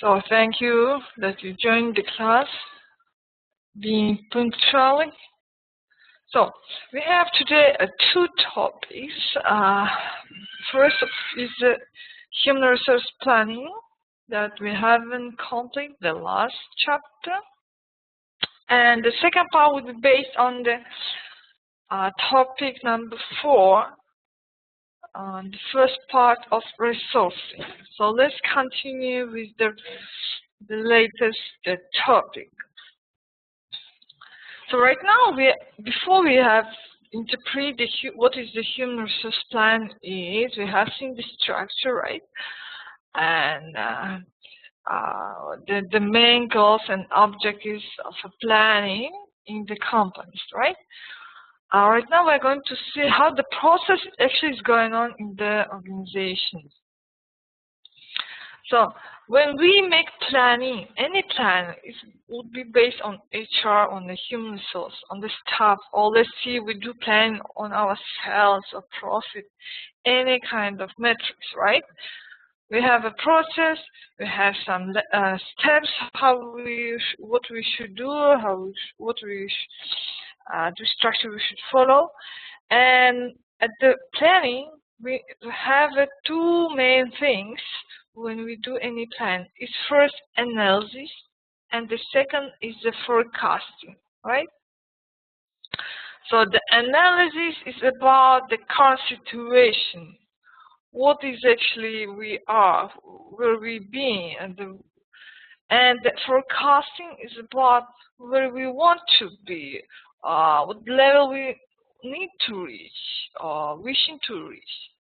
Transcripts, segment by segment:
So thank you that you joined the class, being punctually. So we have today two topics. First is the human resource planning that we haven't completed the last chapter, and the second part will be based on the topic number 4. On the first part of resourcing. So let's continue with the latest topic. So right now, before we have interpreted what is the human resource plan is, we have seen the structure, right? And the main goals and objectives of a planning in the companies, right? Right now we're going to see how the process actually is going on in the organizations. So when we make planning, any plan would be based on HR, on the human resource, on the staff, or let's see we do plan on our sales or profit, any kind of metrics, right? We have a process, we have some steps, what we should do, the structure we should follow. And at the planning, we have two main things when we do any plan. It's first analysis, and the second is the forecasting, right? So the analysis is about the current situation. What is actually we are, where we be, and the forecasting is about where we want to be, what level we need to reach or wishing to reach.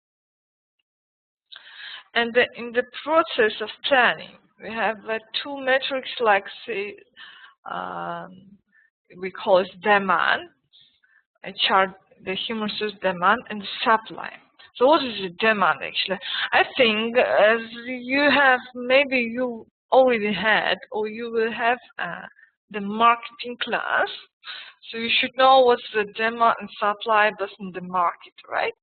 And in the process of planning, we have two metrics like, say, we call it demand, I chart the human resource demand, and supply. So what is the demand actually? I think as you have, maybe you already had or you will have the marketing class, so you should know what's the demand and supply based on the market, right?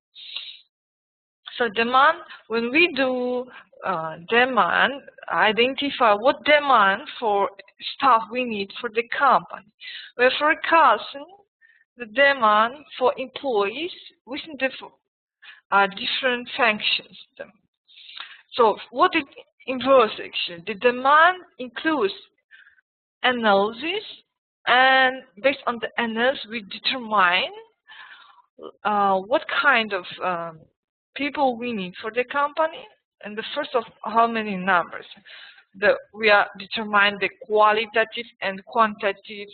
So demand, when we do demand, identify what demand for staff we need for the company. We're forecasting the demand for employees within the different functions. So what it involves actually, the demand includes analysis, and based on the analysis we determine what kind of people we need for the company, and the first of how many numbers. We are determine the qualitative and quantitative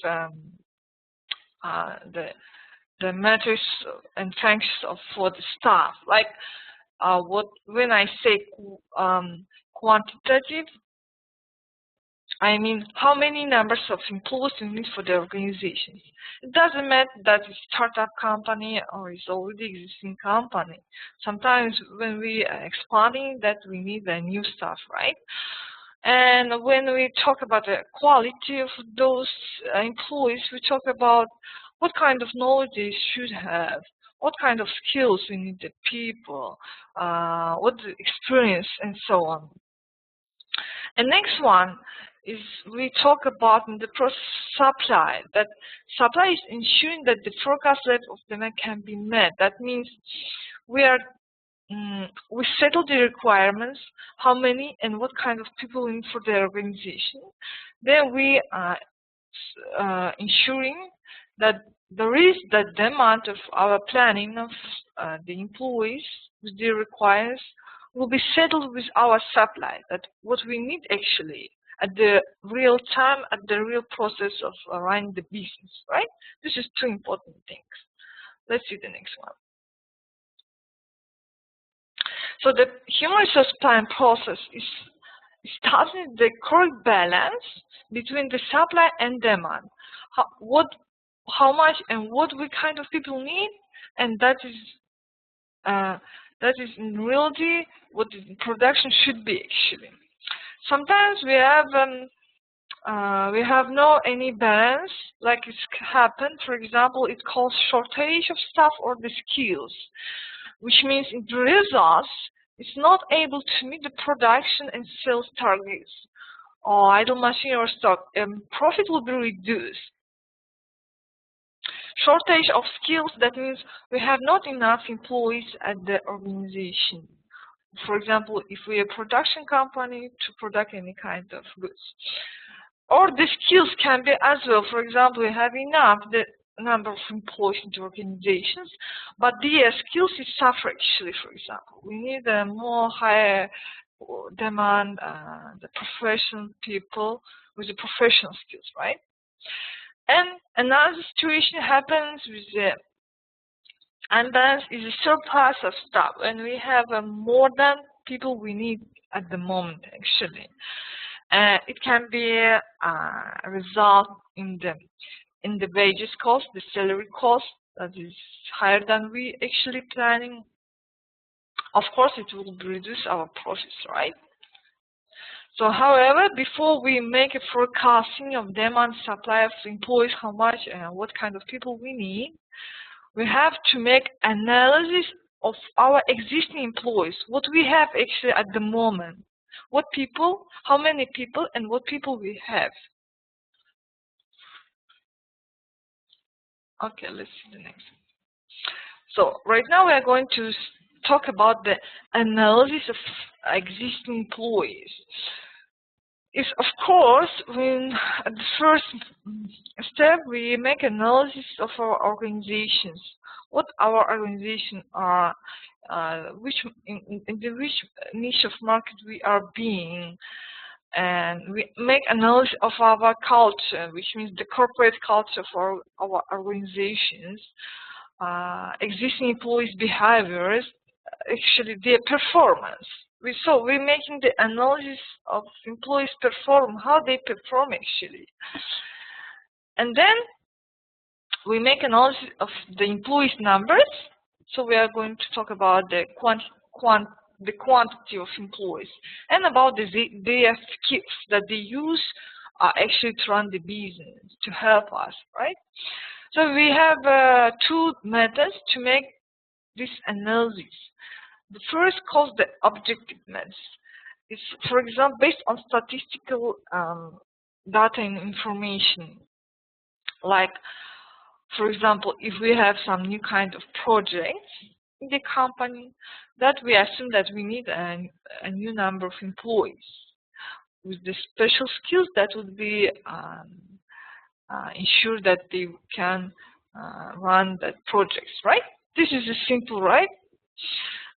the metrics and functions for the staff. Like when I say quantitative, I mean how many numbers of employees you need for the organization. It doesn't matter that it's a startup company or it's already existing company. Sometimes when we are expanding, that we need a new staff, right? And when we talk about the quality of those employees, we talk about what kind of knowledge they should have, what kind of skills we need the people, what the experience, and so on. And next one is we talk about in the process supply. That supply is ensuring that the forecast level of demand can be met. That means we settle the requirements, how many and what kind of people we need for the organization. Then we are ensuring that there is the demand of our planning of the employees with the requirements will be settled with our supply, that what we need actually at the real time, at the real process of running the business, right? This is two important things. Let's see the next one. So the human resource plan process is establishing the correct balance between the supply and demand. How much and what we kind of people need, and that is in reality what the production should be actually. Sometimes we have no any balance, like it's happened. For example, it causes shortage of staff or the skills, which means in the results it's not able to meet the production and sales targets. or idle machine or stock, profit will be reduced. Shortage of skills, that means we have not enough employees at the organization. For example, if we are a production company to produce any kind of goods. Or the skills can be as well. For example, we have enough the number of employees into organizations, but the skills is suffer actually. For example, we need a more higher demand the professional people with the professional skills, right? And another situation happens with the unbalance is a surplus of staff, and we have more than people we need at the moment actually. It can be a result in the wages cost, the salary cost that is higher than we actually planning. Of course, it will reduce our profits, right? So, however, before we make a forecasting of demand supply of employees, how much and what kind of people we need, we have to make analysis of our existing employees, what we have actually at the moment. What people, how many people, and what people we have. Okay, let's see the next. So right now we are going to talk about the analysis of existing employees. Is of course when at the first step we make analysis of our organizations. What our organization are, which in which niche of market we are being, and we make analysis of our culture, which means the corporate culture for our organizations, existing employees' behaviors, actually their performance. We're making the analysis of employees' how they perform actually, and then we make analysis of the employees' numbers. So we are going to talk about the quantity of employees and about their skills that they use actually to run the business to help us, right? So we have two methods to make this analysis. The first called the objective method. It's, for example, based on statistical data and information. Like, for example, if we have some new kind of projects in the company, that we assume that we need a new number of employees with the special skills that would be ensure that they can run that projects, right? This is a simple, right?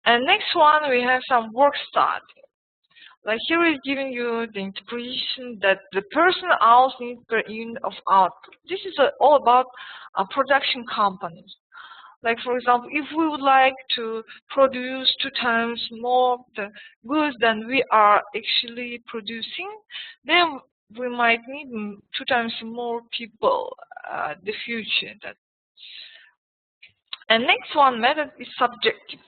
And next one, we have some work study. Like here is giving you the interpretation that the personal hours need per unit of output. This is all about production companies. Like for example, if we would like to produce 2 times more the goods than we are actually producing, then we might need 2 times more people in the future. And next one method is subjective.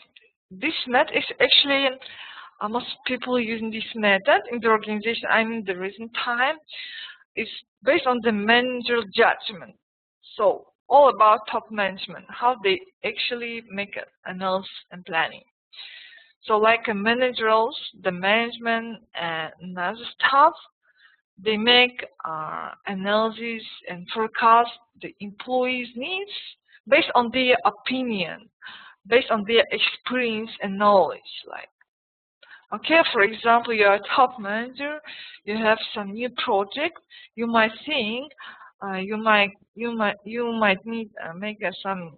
This method is actually most people using this method in the organization. I mean, the recent time is based on the managerial judgment. So all about top management, how they actually make analysis and planning. So like a managerials, the management and other staff, they make analysis and forecast the employees' needs based on their opinion, based on their experience and knowledge. Like, okay, for example, you're a top manager, you have some new project, you might think you might need make some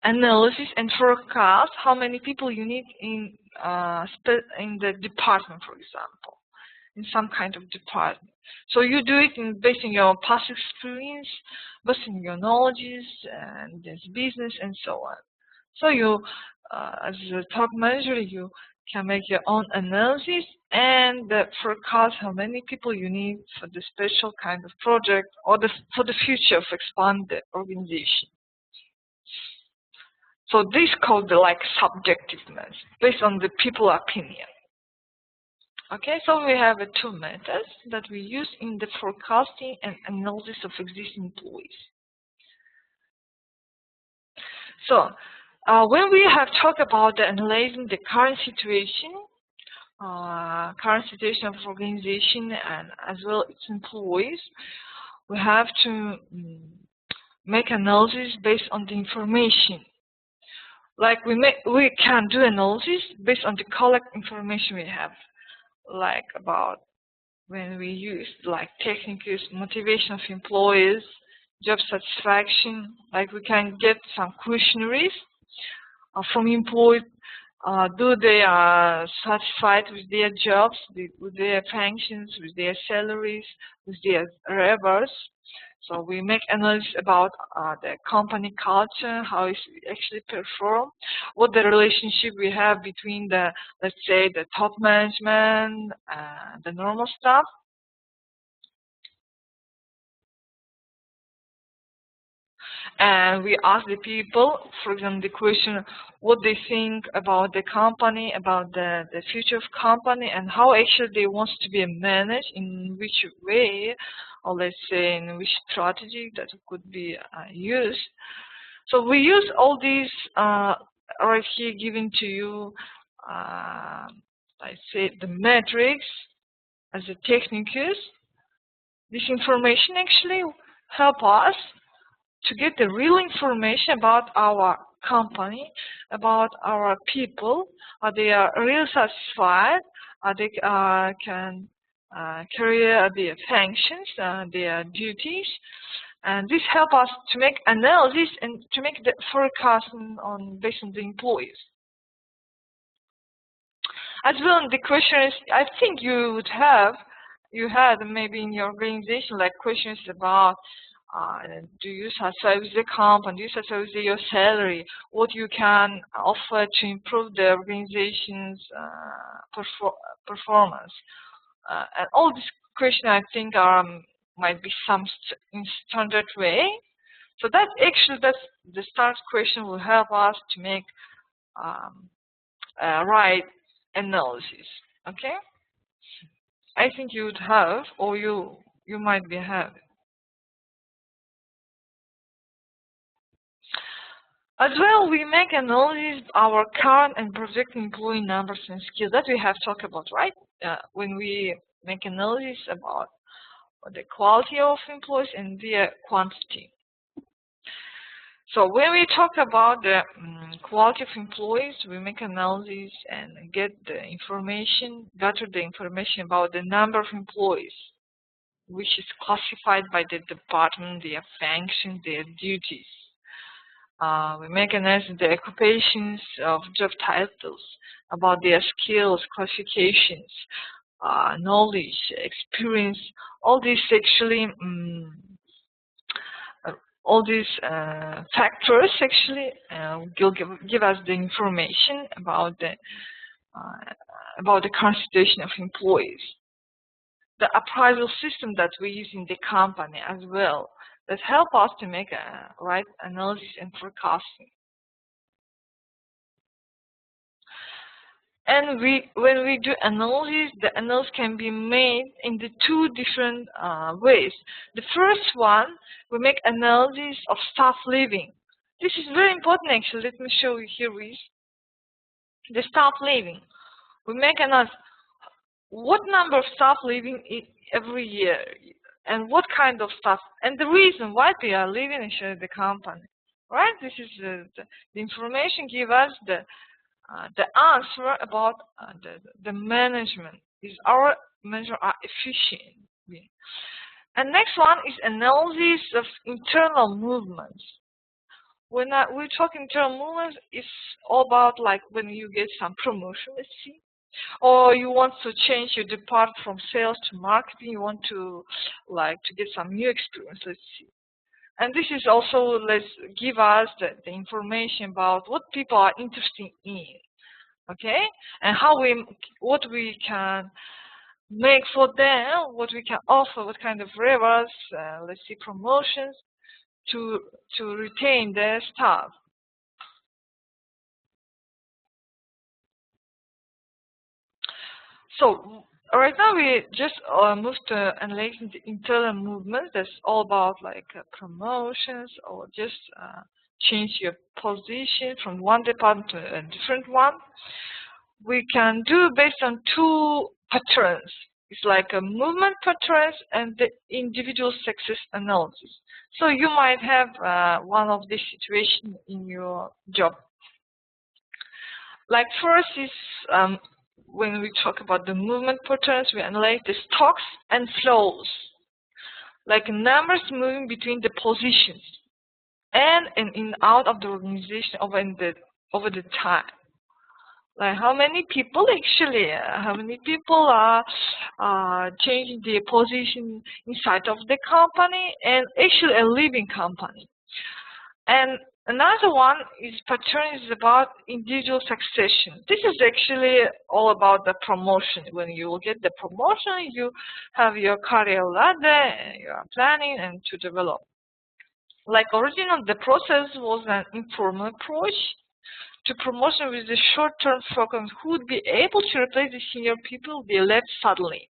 analysis and forecast how many people you need in the department, for example, in some kind of department. So you do it based on your past experience, based on your knowledges and this business and so on. So you, as a top manager, you can make your own analysis and forecast how many people you need for the special kind of project or for the future of expand the organization. So this is called the subjective method, based on the people opinion. Okay, so we have 2 methods that we use in the forecasting and analysis of existing employees. So when we have talked about analyzing the current situation, current situation of organization and as well its employees, we have to make analysis based on the information. Like we can do analysis based on the collect information we have, like about when we use like techniques, motivation of employees, job satisfaction. Like we can get some questionnaires from employees. Do they are satisfied with their jobs, with their functions, with their salaries, with their rewards? So we make analysis about the company culture, how it actually perform, what the relationship we have between the, let's say, the top management, the normal staff. And we ask the people, for example, the question, what they think about the company, about the future of company, and how actually they want to be managed, in which way, or let's say in which strategy that could be used. So we use all these right here given to you, let's say the metrics as a techniques. This information actually help us to get the real information about our company, about our people. Are they really satisfied? Are they can carry their functions, their duties? And this helps us to make analysis and to make the forecasting based on the employees. As well, the question is, I think you had maybe in your organization like questions about do you satisfy with the company, do you satisfy with your salary, what you can offer to improve the organization's performance. And all these questions I think might be some in standard way. So that's the start question will help us to make right analysis. Okay? I think you would have, or you might be having. As well, we make analysis of our current and projected employee numbers and skills that we have talked about, right? When we make analysis about the quality of employees and their quantity. So when we talk about the quality of employees, we make analysis and gather the information about the number of employees, which is classified by the department, their functions, their duties. We make analysis of the occupations of job titles, about their skills, qualifications, knowledge, experience. All these actually, all these factors actually will give us the information about the current situation of employees. The appraisal system that we use in the company as well, that help us to make a right analysis and forecasting. And when we do analysis, the analysis can be made in the two different ways. The first one, we make analysis of staff leaving. This is very important actually. Let me show you here with the staff leaving. We make analysis. What number of staff leaving every year? And what kind of staff, and the reason why they are leaving actually the company, right? This is the information give us the answer about the management. Is our management are efficient? And next one is analysis of internal movements. When we talk internal movements, it's all about like when you get some promotion, let's see. Or you want to change your department from sales to marketing, you want to get some new experience, let's see. And this is also give us the information about what people are interested in, okay? And what we can make for them, what we can offer, what kind of rewards, let's see, promotions to retain their staff. So right now we just moved to analyzing the internal movements. That's all about promotions or just change your position from one department to a different one. we can do based on two patterns. It's like a movement patterns and the individual success analysis. So you might have one of these situations in your job. Like first is when we talk about the movement patterns, we analyze the stocks and flows, like numbers moving between the positions and in out of the organization over the time. Like how many people are changing their position inside of the company and actually a living company. And another one is pattern is about individual succession. This is actually all about the promotion. When you will get the promotion, you have your career ladder and you are planning and to develop. Like originally, the process was an informal approach to promotion with the short-term focus who would be able to replace the senior people they left suddenly,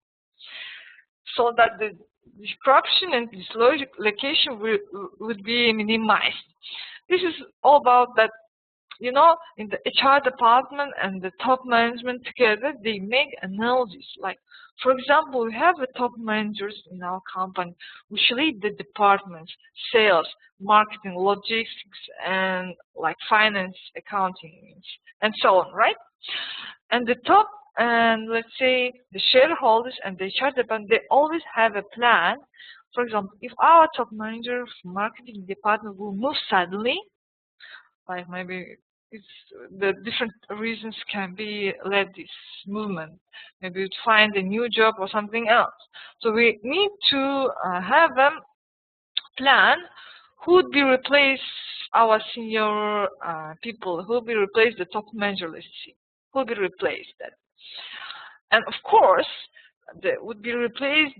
so that the disruption and dislocation would be minimized. This is all about that, you know, in the HR department and the top management together, they make analysis. Like, for example, we have the top managers in our company which lead the departments, sales, marketing, logistics, and like finance, accounting, and so on, right? And the top, and let's say the shareholders and the HR department, they always have a plan. For example, if our top manager for marketing department will move suddenly, like maybe it's the different reasons can be led this movement. Maybe to find a new job or something else. So we need to have a plan who would be replace our senior people, who will be replace the top manager, let's see, who will be replaced that. And of course, would be replaced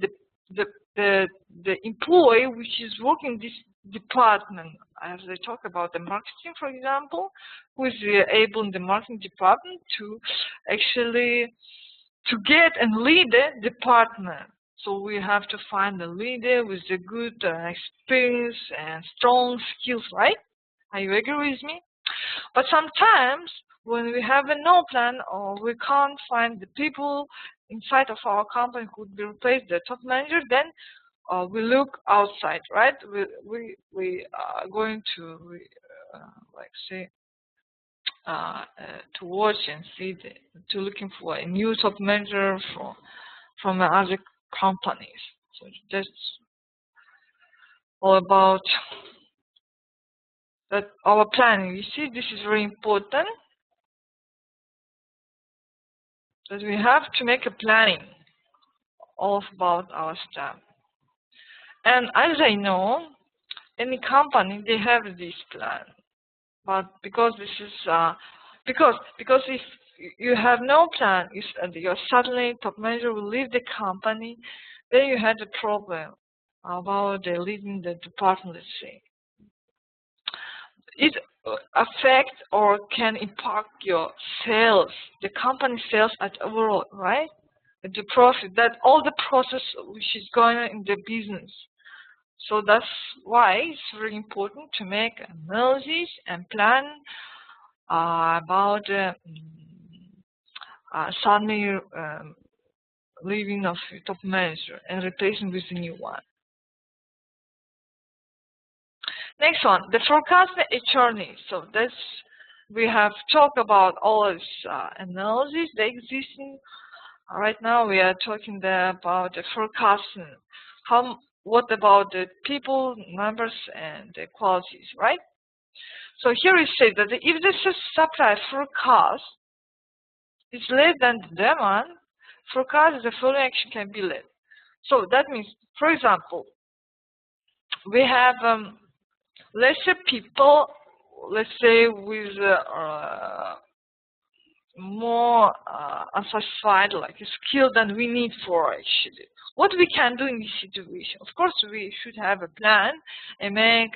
the employee which is working this department. As I talk about the marketing, for example, who is able in the marketing department to actually to get and lead the department. So we have to find a leader with a good experience and strong skills, right? Are you agree with me? But sometimes when we have a no plan or we can't find the people inside of our company who would be replaced the top manager, then we look outside, right? We are going to like say to watch and see to looking for a new top manager from other companies. So that's all about that our planning. You see, this is very important that we have to make a planning all about our staff. And as I know, any company they have this plan, but because this is because if you have no plan, your suddenly top manager will leave the company, then you had a problem about leading the department, let's say. It affects or can impact your sales, the company sales at overall, right? The profit, that all the process which is going on in the business. So that's why it's very important to make analysis and plan about suddenly leaving of top manager and replacing with a new one. Next one, the forecast HR needs. So that's we have talked about all this analysis, the existing. Right now we are talking about the forecasting. What about the people, numbers, and the qualities, right? So here we say that if the supply forecast is less than the demand, forecast the following action can be led. So that means, for example, we have lesser people, let's say, with more unsatisfied, like a skill than we need for actually. What we can do in this situation? Of course, we should have a plan and make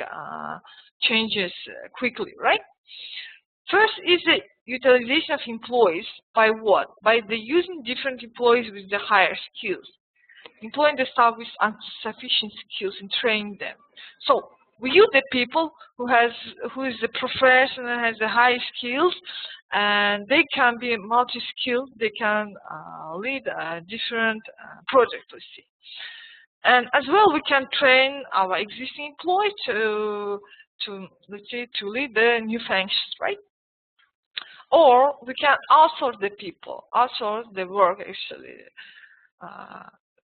changes quickly, right? First is the utilization of employees by what? By the using different employees with the higher skills, employing the staff with insufficient skills and training them. So we use the people who is a professional, has the high skills, and they can be multi-skilled. They can lead different projects, let's see. And as well, we can train our existing employees to let's say, to lead the new functions, right? Or we can outsource the people, outsource the work actually,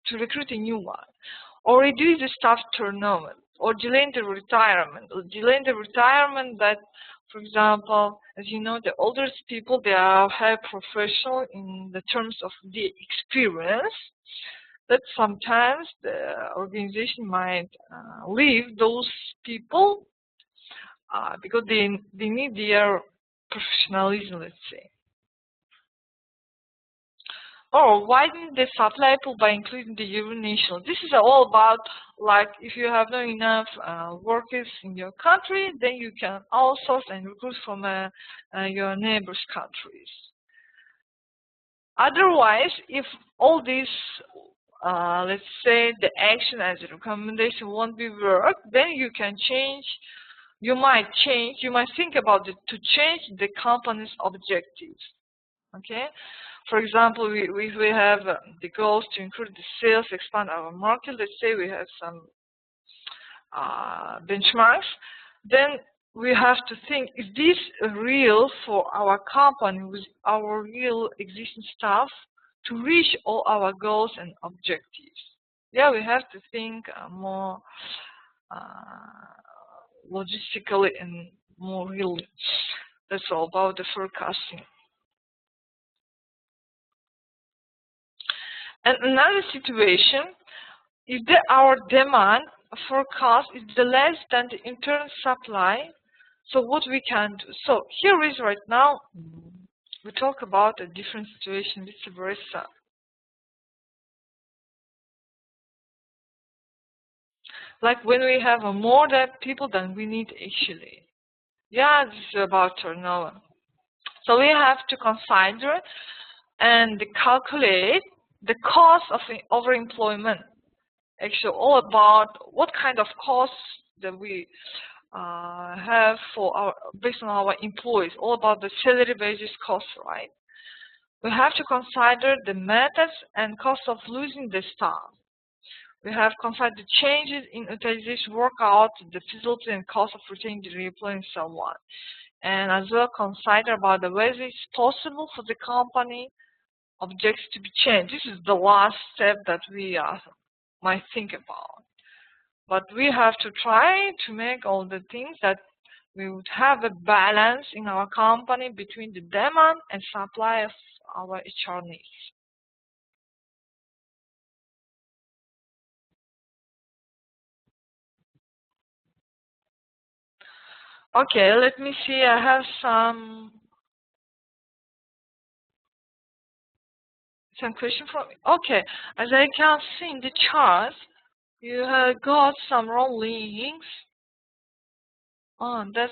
to recruit a new one, or reduce the staff turnover, or delaying the retirement. Delaying the retirement that, for example, as you know, the older people, they are highly professional in the terms of the experience, that sometimes the organization might leave those people because they need their professionalism, let's say. Or widen the supply pool by including the European nationals. This is all about, like, if you have not enough workers in your country, then you can outsource and recruit from your neighbors' countries. Otherwise, if all these, let's say, the action as a recommendation won't be work, then you can change. You might think about it to change the company's objectives. Okay, for example, we have the goals to increase the sales, expand our market. Let's say we have some benchmarks. Then we have to think: is this real for our company with our real existing staff to reach all our goals and objectives? Yeah, we have to think more logistically and more really. That's all about the forecasting. And another situation, if our demand forecast is less than the internal supply, so what we can do? So here is right now, we talk about a different situation, vice versa. Like when we have more people than we need actually. Yeah, this is about turnover. So we have to consider and calculate the cost of overemployment. Actually, all about what kind of costs that we have for based on our employees. All about the salary basis cost, right? We have to consider the methods and cost of losing the staff. We have considered the changes in utilization workout, the feasibility and cost of retaining the employee and so on. And as well consider about the ways it's possible for the company objectives to be changed. This is the last step that we might think about. But we have to try to make all the things that we would have a balance in our company between the demand and supply of our HR needs. Okay, let me see. I have some question from. Okay, as I can see in the chart, you have got some wrong links. Oh, that's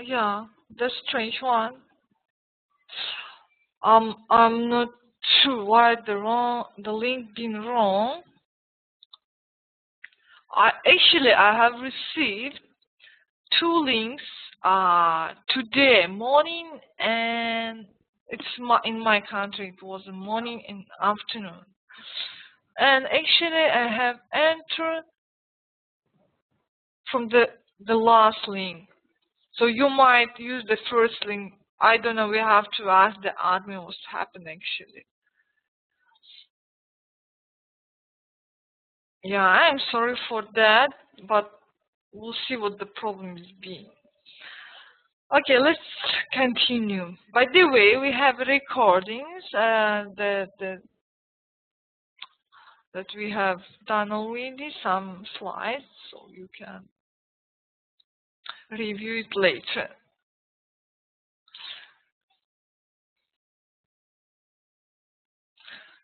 yeah, that's strange one. I'm not sure why the link been wrong. I have received 2 links today morning, and it's in my country it was a morning and afternoon, and actually I have entered from the last link, so you might use the first link. I don't know, we have to ask the admin what's happened actually. Yeah, I'm sorry for that, but we'll see what the problem is being. Okay, let's continue. By the way, we have recordings that we have done already, some slides, so you can review it later.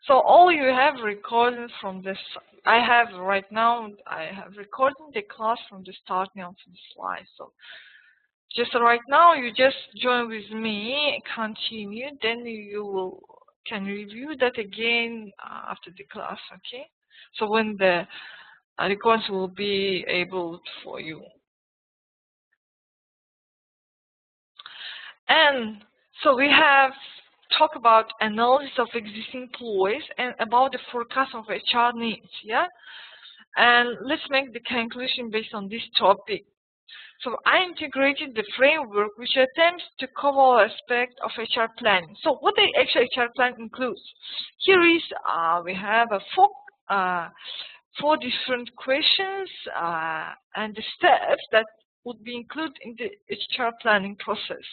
So all you have recordings from this. I have recording the class from the starting of the slide. So just right now, you just join with me, continue, then you can review that again after the class, okay? So when the recordings will be able for you. And So we have talked about analysis of existing employees and about the forecast of HR needs, yeah? And let's make the conclusion based on this topic. So I integrated the framework which attempts to cover all aspects of HR planning. So what the actual HR plan includes? Here is, we have a four different questions and the steps that would be included in the HR planning process.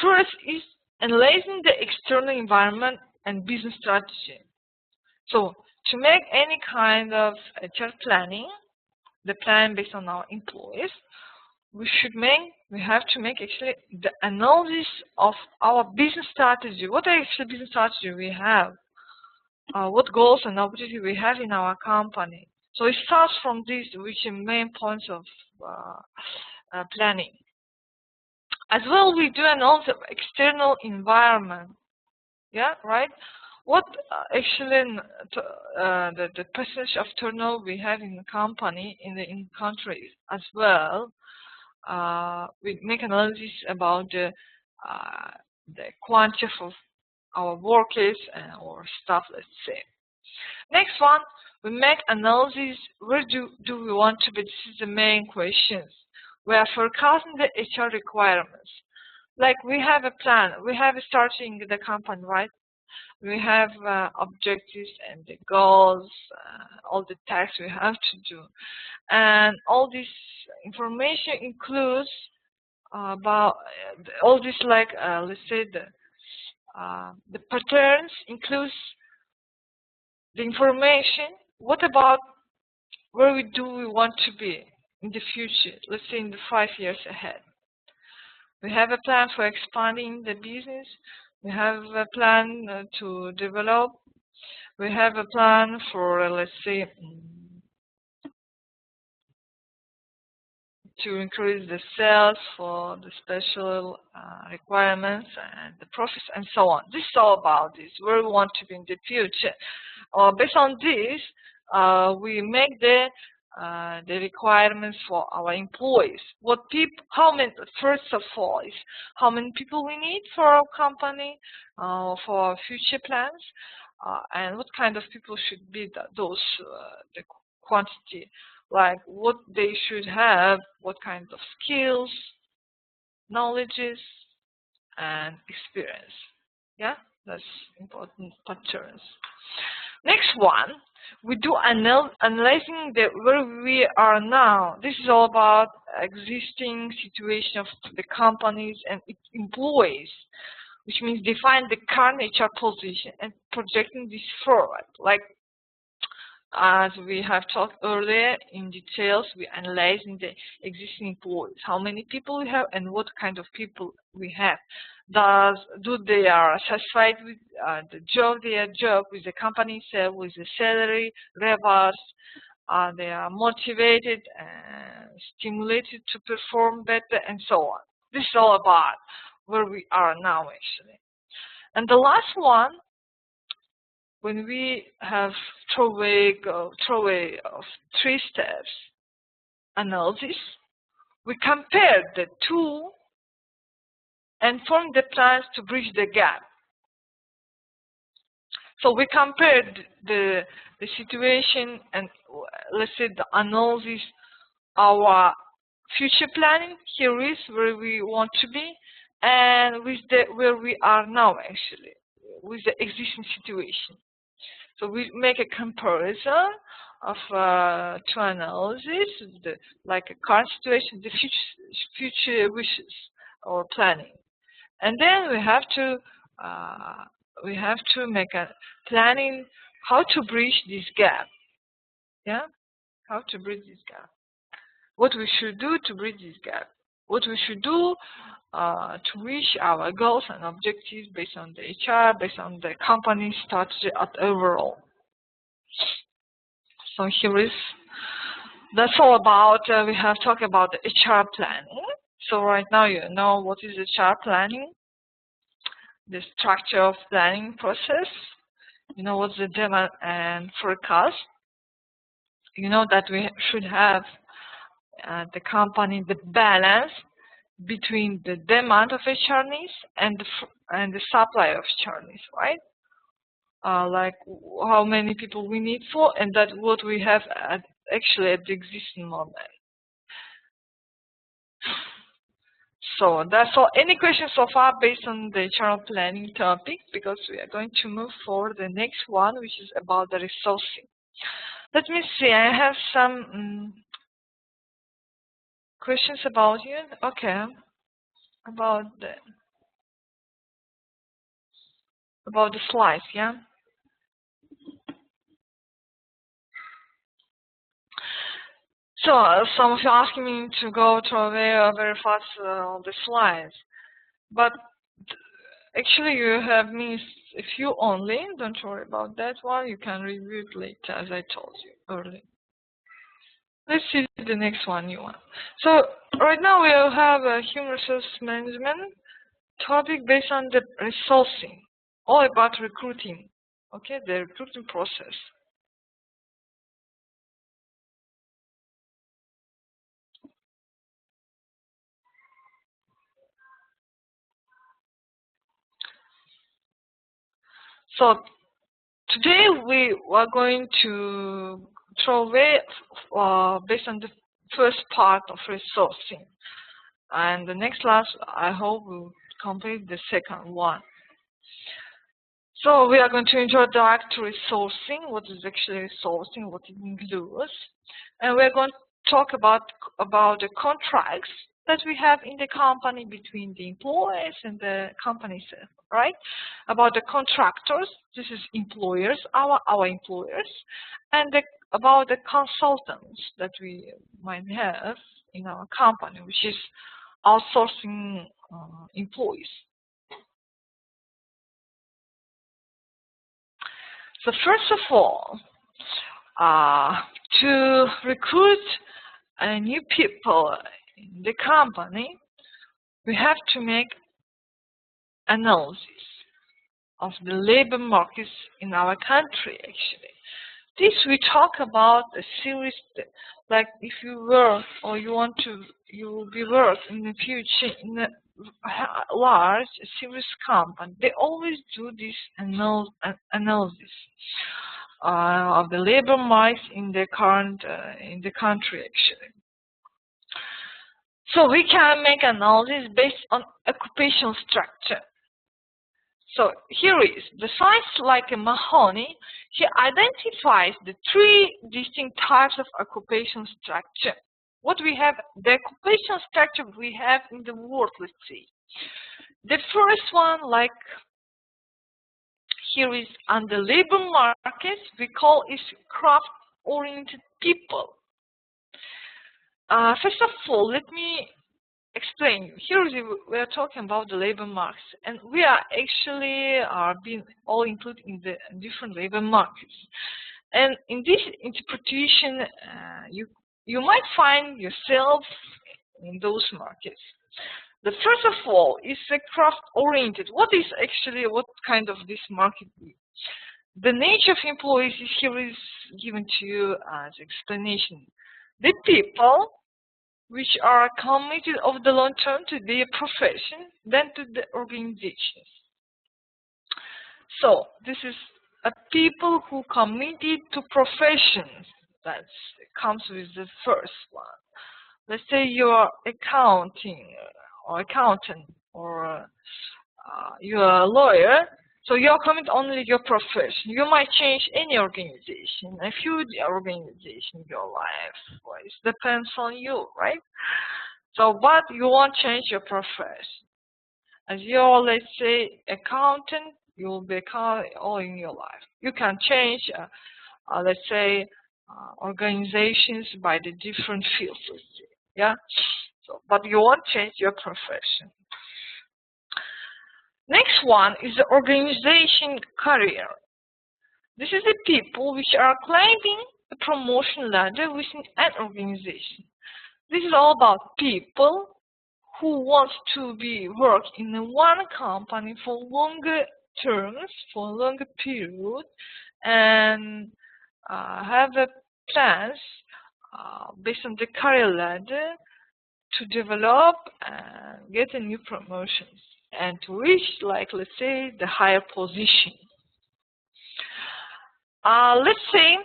First is analyzing the external environment and business strategy. So to make any kind of HR planning, the plan based on our employees, we have to make actually the analysis of our business strategy. What actually business strategy we have? What goals and objectives we have in our company. So it starts from these, which are main points of planning. As well, we do analysis of external environment. Yeah, right? What actually the percentage of turnover we have in the company in countries as well. We make analysis about the quantity of our workers or staff, let's say. Next one, we make analysis. Where do we want to be? This is the main questions. We are forecasting the HR requirements. Like we have a plan. We have starting the company, right? We have objectives and the goals, all the tasks we have to do, and all this information includes about all this, like let's say the patterns includes the information. What about where we want to be in the future? Let's say in the 5 years ahead. We have a plan for expanding the business. We have a plan to develop. We have a plan for, let's say, to increase the sales for the special requirements and the profits and so on. This is all about this, where we want to be in the future. Based on this, we make the requirements for our employees. How many? First of all, is how many people we need for our company, for our future plans, and what kind of people should be the quantity, like what they should have, what kind of skills, knowledges, and experience. Yeah, that's important patterns. Next one, we do analyzing where we are now. This is all about existing situation of the companies and its employees, which means define the current HR position and projecting this forward. Like as we have talked earlier in details, we analyzing the existing employees, how many people we have and what kind of people we have. Do they are satisfied with the job, with the company itself, with the salary, rewards? They are motivated and stimulated to perform better and so on. This is all about where we are now actually. And the last one, when we have throwaway of 3 steps analysis, we compare the two and form the plans to bridge the gap. So we compared the situation and let's say the analysis, our future planning. Here is where we want to be, and with where we are now actually, with the existing situation. So we make a comparison of two analysis, like a current situation, the future wishes or planning, and then we have to make a planning how to bridge this gap. Yeah, how to bridge this gap. What we should do to bridge this gap. What we should do to reach our goals and objectives based on the HR, based on the company strategy overall. So that's all about, we have talked about the HR planning. So right now you know what is HR planning, the structure of planning process. You know what's the demand and forecast. You know that we should have the company, the balance between the demand of HR needs and the supply of HR needs, right? Like how many people we need for, and that what we have actually at the existing moment. So that's all. Any questions so far based on the HR planning topic? Because we are going to move forward the next one, which is about the resourcing. Let me see. I have some questions about you. Okay, about the slides. Yeah. So some of you asking me to go through very fast on the slides, but actually you have missed a few only. Don't worry about that one. You can review it later, as I told you earlier. Let's see the next one you want. So right now we will have a human resource management topic based on the resourcing, all about recruiting. Okay, the recruiting process. So today we are going to throw away based on the first part of resourcing, and the next class I hope we'll complete the second one. So we are going to introduce resourcing, what is actually resourcing, what it includes, and we're going to talk about the contracts that we have in the company between the employees and the company itself, right? About the contractors, this is employers, our employers, and about the consultants that we might have in our company, which is outsourcing employees. So first of all, to recruit new people in the company, we have to make analysis of the labor markets in our country, actually. This we talk about a series, like if you work or you will be work in the future in a large serious company, they always do this analysis of the labor market in the current in the country, actually. So we can make analysis based on occupational structure. So here is the science like a Mahoney. He identifies the three distinct types of occupational structure. What we have, the occupational structure we have in the world, let's see. The first one, like here is on the labor market, we call it craft-oriented people. First of all, let me explain you. Here we are talking about the labor markets, and we are actually being all included in the different labor markets. And in this interpretation, you might find yourself in those markets. The first of all is a craft-oriented. What kind of this market is? The nature of employees here is given to you as explanation. The people which are committed over the long term to their profession than to the organizations. So this is a people who committed to professions. That comes with the first one. Let's say you are accountant, or you are a lawyer. So you are committed only to your profession. You might change any organization, a few organization in your life. Well, it depends on you, right? So, but you won't change your profession. As you're, let's say, accountant, you will be accountant all in your life. You can change, let's say, organizations by the different fields, let's say, yeah? So, but you won't change your profession. Next one is the organization career. This is the people which are climbing a promotion ladder within an organization. This is all about people who want to work in one company for longer terms, for a longer period, and have plans based on the career ladder to develop and get a new promotions and to reach, like, let's say, the higher position. Let's say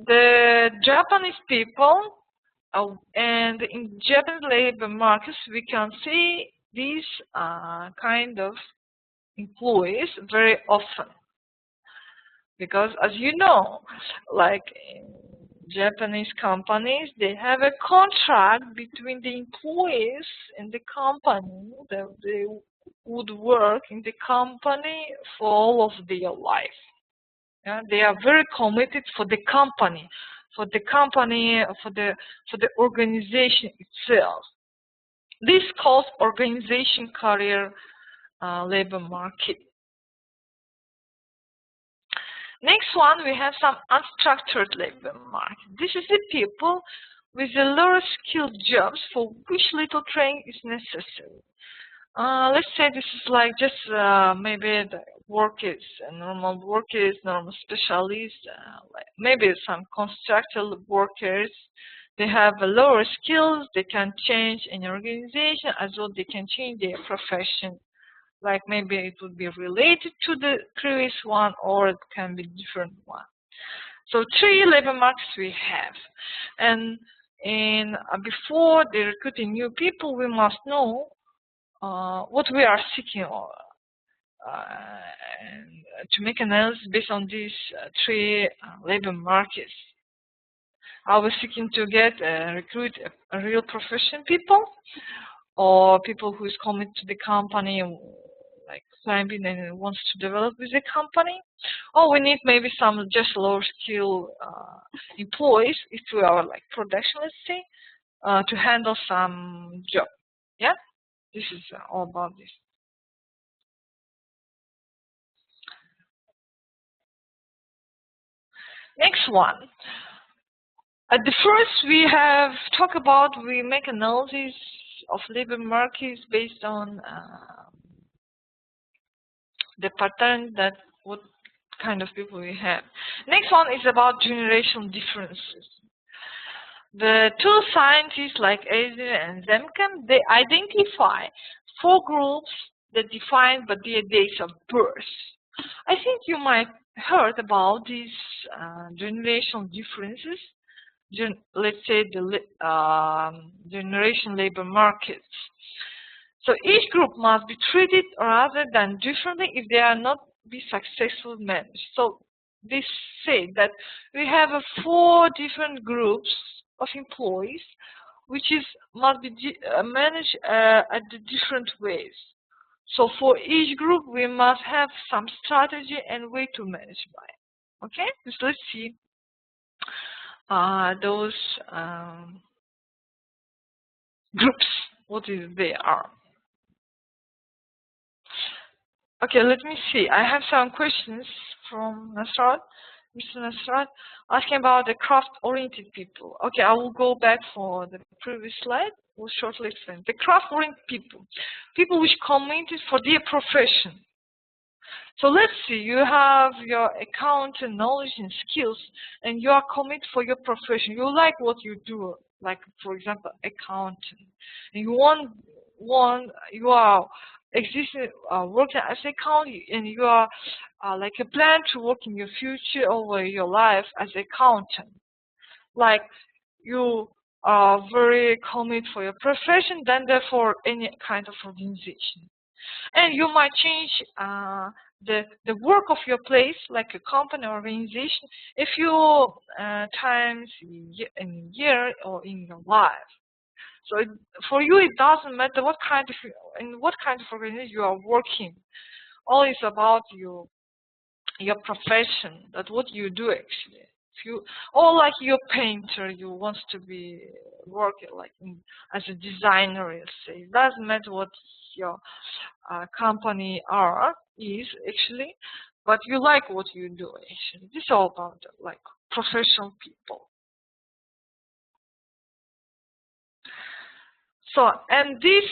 the Japanese people, and in Japanese labor markets, we can see these kind of employees very often. Because, as you know, like in Japanese companies, they have a contract between the employees and the company that they would work in the company for all of their life. Yeah? They are very committed for the company, for the organization itself. This calls organization career labor market. Next one, we have some unstructured labor market. This is the people with the lower skilled jobs for which little training is necessary. Let's say this is like just maybe the workers, normal workers, normal specialists, like maybe some construction workers. They have lower skills. They can change an organization as well. They can change their profession. Like maybe it would be related to the previous one, or it can be different one. So 3 labor markets we have, and before they recruiting new people, we must know what we are seeking, and to make analysis based on these 3 labor markets. Are we seeking to recruit a real professional people, or people who is committed to the company, like climbing and wants to develop with the company? Or we need maybe some just lower skill employees, if we are like production, let's say, to handle some job. Yeah, this is all about this. Next one. At the first, we have talked about, we make analysis of labor markets based on the pattern that what kind of people we have. Next one is about generational differences. The 2 scientists like Azer and Zemken, they identify 4 groups that define by their dates of birth. I think you might heard about these generational differences. Let's say the generation labor markets. So each group must be treated rather than differently if they are not be successfully managed. So this say that we have 4 different groups of employees, which must be managed at the different ways. So for each group, we must have some strategy and way to manage by. Okay, so let's see those groups, what they are. Okay, let me see. I have some questions from Nasrat, Mr. Nasrat, asking about the craft-oriented people. Okay, I will go back for the previous slide. We'll shortly explain. The craft-oriented people, people which committed for their profession. So let's see, you have your accounting knowledge and skills, and you are committed for your profession. You like what you do, like for example, accounting. And you you are existing working as an accountant, and you are like a plan to work in your future over your life as an accountant. Like you are very committed for your profession, then therefore any kind of organization. And you might change the work of your place, like a company or organization, a few times in a year or in your life. So for you, it doesn't matter what kind of organization you are working. All is about your profession, that what you do actually. If you, or like you're a painter, you want to be working like as a designer, let's say. It doesn't matter what your company is actually, but you like what you do actually. This is all about like professional people. So, and this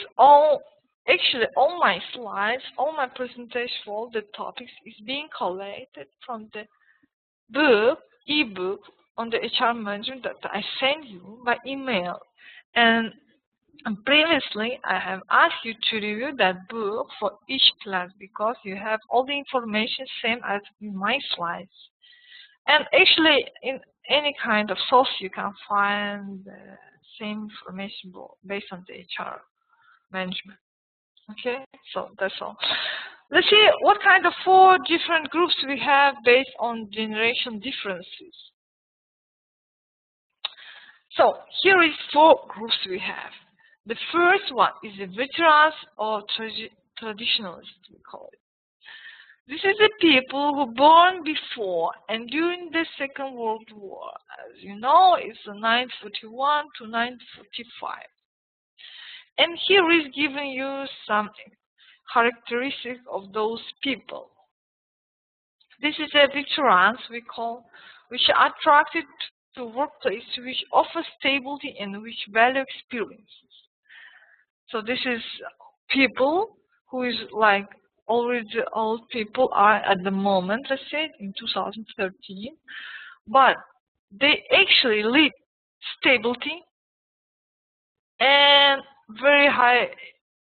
actually all my slides, all my presentation for all the topics is being collected from the ebook on the HR management that I send you by email. And And previously, I have asked you to review that book for each class because you have all the information same as in my slides. And actually, in any kind of source, you can find the same information based on the HR management. Okay, so that's all. Let's see what kind of 4 different groups we have based on generation differences. So here is 4 groups we have. The first one is the veterans or traditionalists, we call it. This is the people who born before and during the Second World War. As you know, it's 1941 to 1945. And here is giving you some characteristics of those people. This is the veterans we call, which are attracted to workplace which offer stability and which value experiences. So this is people who is like already old people are at the moment, let's say in 2013, but they actually lead stability and very high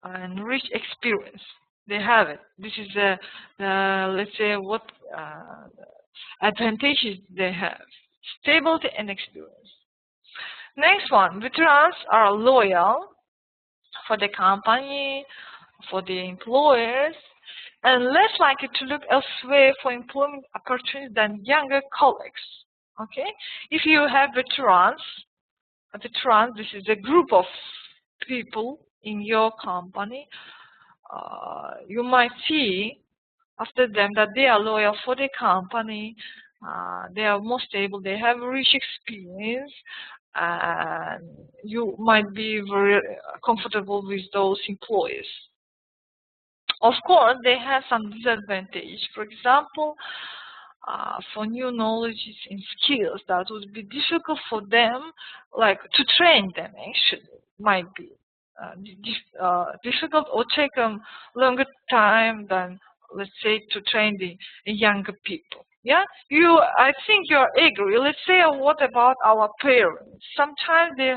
and rich experience. They have it. This is let's say what advantages they have: stability and experience. Next one, veterans are loyal for the company, for the employers, and less likely to look elsewhere for employment opportunities than younger colleagues. Okay, if you have veterans, this is a group of people in your company. You might see after them that they are loyal for the company, they are more stable, they have rich experience, and you might be very comfortable with those employees. Of course, they have some disadvantage. For example, for new knowledges and skills that would be difficult for them, like to train them actually, might be difficult or take a longer time than, let's say, to train the younger people. Yeah, I think you agree. Let's say, what about our parents? Sometimes they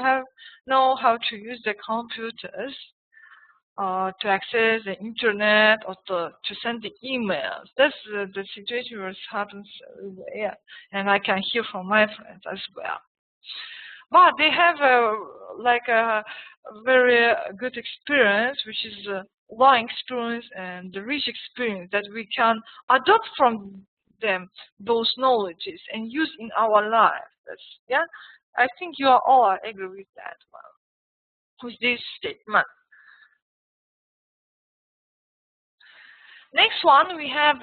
know how to use the computers, to access the internet, or to send the emails. That's the situation where it happens everywhere, and I can hear from my friends as well. But they have a very good experience, which is long experience and the rich experience that we can adopt from them, those knowledges, and use in our life. Yeah, I think you all agree with that one, with this statement. Next one, we have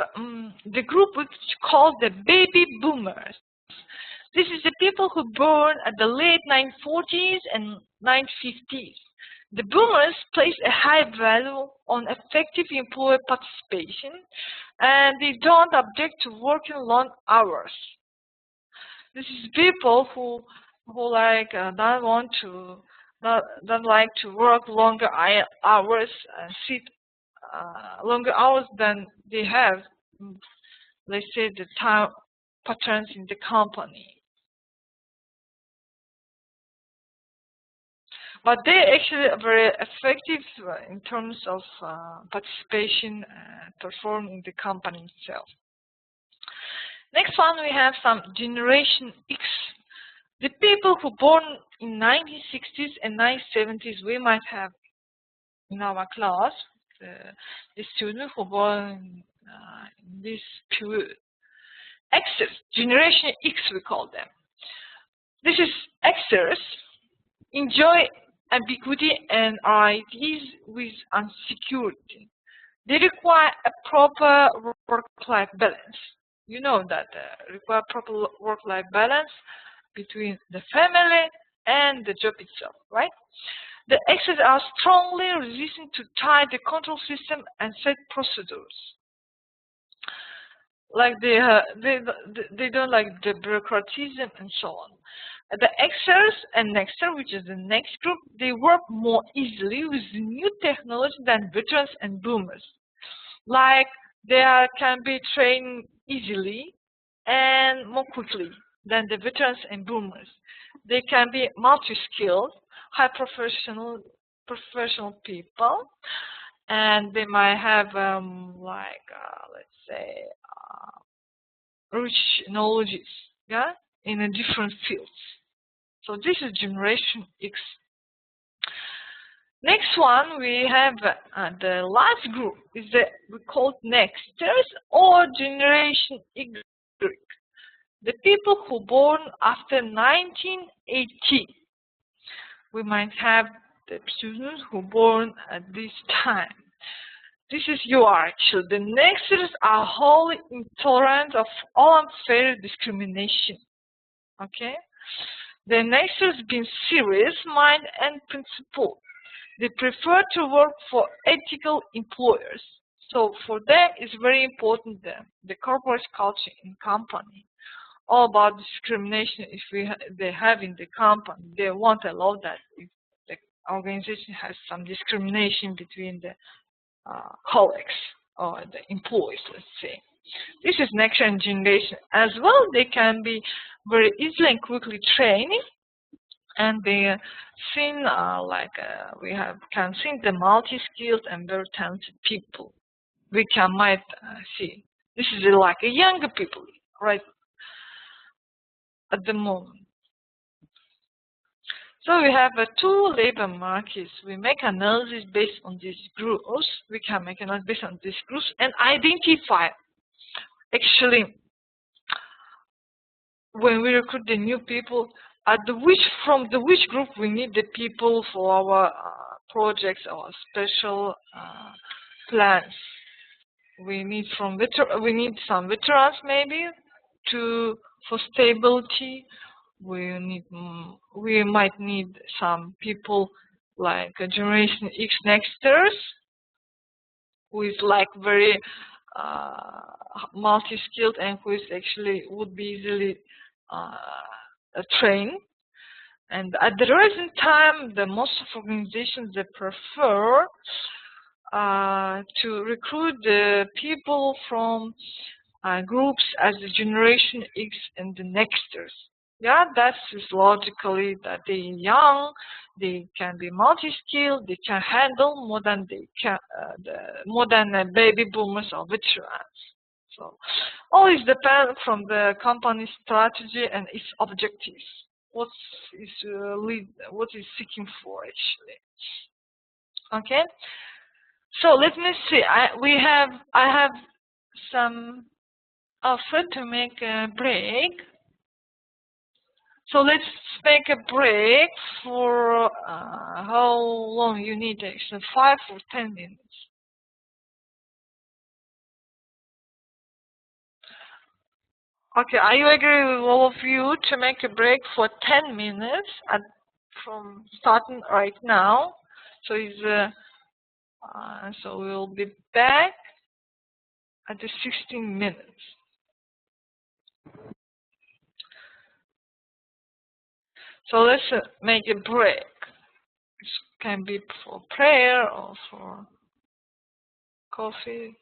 the group which is called the baby boomers. This is the people who born at the late 1940s and 1950s. The boomers place a high value on effective employee participation, and they don't object to working long hours. This is people who don't like to work longer hours and sit longer hours than they have, let's say, the time patterns in the company. But they actually are very effective in terms of participation and performing the company itself. Next one, we have some Generation X. The people who born in 1960s and 1970s, we might have in our class the students who born in this period. Xers, Generation X, we call them. This is Xers enjoy ambiguity and are at ease with insecurity. They require a proper work-life balance. You know that require proper work-life balance between the family and the job itself, right? The Xers are strongly resistant to tight the control system and set procedures. Like they don't like the bureaucratism and so on. The Xers and Nexter, which is the next group, they work more easily with new technology than veterans and boomers. Like they can be trained easily and more quickly than the veterans and boomers. They can be multi-skilled, high professional professional people, and they might have let's say rich knowledges, yeah, in a different fields. So this is Generation X. Next one, we have the last group is we call Nexters or Generation Y. The people who born after 1980. We might have the students who born at this time. This is you are actually. The Nexters are wholly intolerant of all unfair discrimination. Okay? The Nexters being serious, mind, and principled. They prefer to work for ethical employers. So for them, it's very important the corporate culture in company. All about discrimination if they have in the company. They won't allow that if the organization has some discrimination between the colleagues or the employees, let's say. This is next generation as well. They can be very easily and quickly trained, and they seen can see the multi-skilled and very talented people. We might see this is like a younger people, right? At the moment. So we have two labor markets. We make analysis based on these groups. We can make analysis based on these groups and identify actually when we recruit the new people from which group we need the people for our projects or special plans. We need some veterans maybe for stability. We might need some people like a Generation X Nexters, who is like very multi-skilled and who is actually would be easily trained. And at the present time, the most of organizations they prefer to recruit the people from groups as the Generation X and the Nexters. Yeah, that is logically that they're young, they can be multi-skilled, they can handle more than baby boomers or veterans. So, all is depends from the company's strategy and its objectives. What is seeking for actually? Okay. So let me see. I have some offer to make a break. So let's make a break for how long you need actually, 5 or 10 minutes. Okay, are you agree with all of you to make a break for 10 minutes from starting right now? So so we'll be back at the 16 minutes. So let's make a break. It can be for prayer or for coffee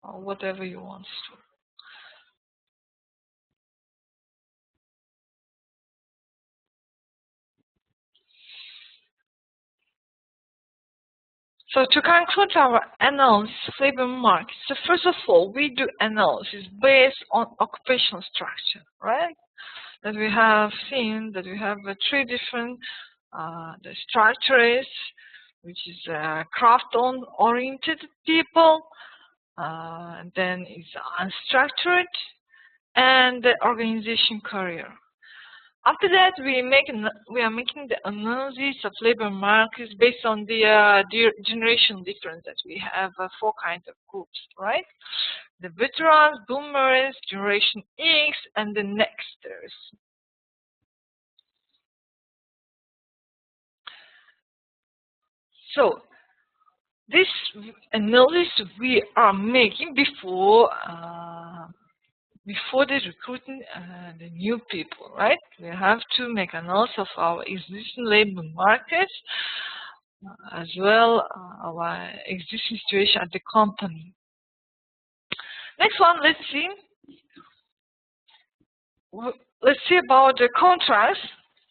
or whatever you want to. So to conclude our analysis of labor markets, so first of all, we do analysis based on occupational structure, right? That we have seen that we have 3 different the structures, which is craft-oriented people, then is unstructured, and the organization career. After that, we are making the analysis of labor markets based on the generation difference that we have 4 kinds of groups, right? The veterans, boomers, Generation X, and the Nexters. So this analysis we are making before the recruiting the new people, right? We have to make analysis of our existing labor markets as well our existing situation at the company. Next one, let's see. Let's see about the contracts,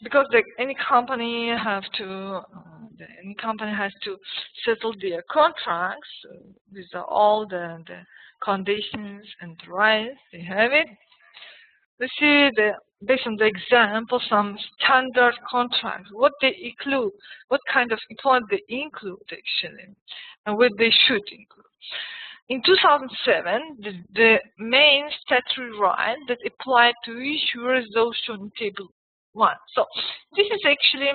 because any company have to any company has to settle their contracts with all the conditions and rights they have it. Let's see based on the example, some standard contracts, what they include, what kind of employment they include actually, and what they should include. In 2007, the main statutory right that applied to issuers those shown in Table 1. So this is actually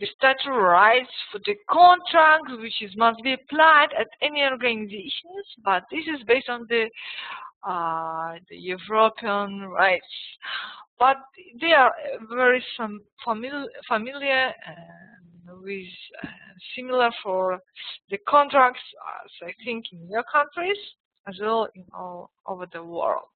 the statutory rights for the contract, which must be applied at any organizations, but this is based on the European rights. But they are very familiar with similar for the contracts, as I think in your countries as well in all over the world.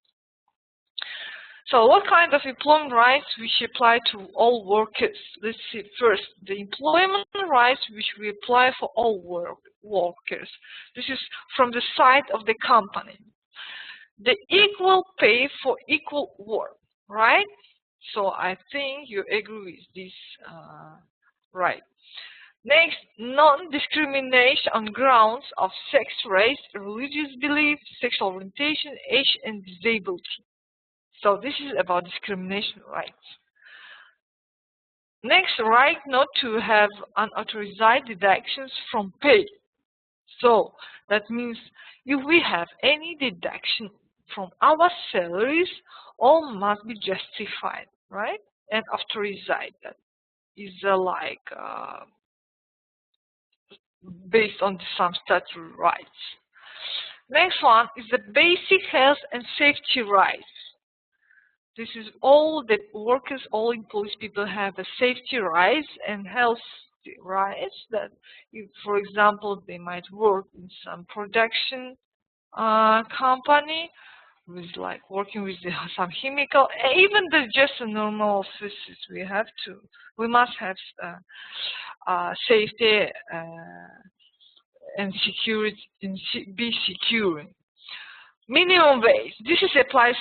So what kind of employment rights which apply to all workers? Let's see first the employment rights which we apply for all workers. This is from the side of the company. The equal pay for equal work, right? So I think you agree with this right. Next, non-discrimination on grounds of sex, race, religious belief, sexual orientation, age, and disability. So this is about discrimination rights. Next, right not to have unauthorized deductions from pay. So that means if we have any deduction from our salaries, all must be justified, right? And authorized. That is based on some statutory rights. Next one is the basic health and safety rights. This is all that workers, all employees, people have a safety rights and health rights. That, if, for example, they might work in some production company, with working with some chemical, even just a normal offices, we must have safety and security, and be secure. Minimum wage. This is applies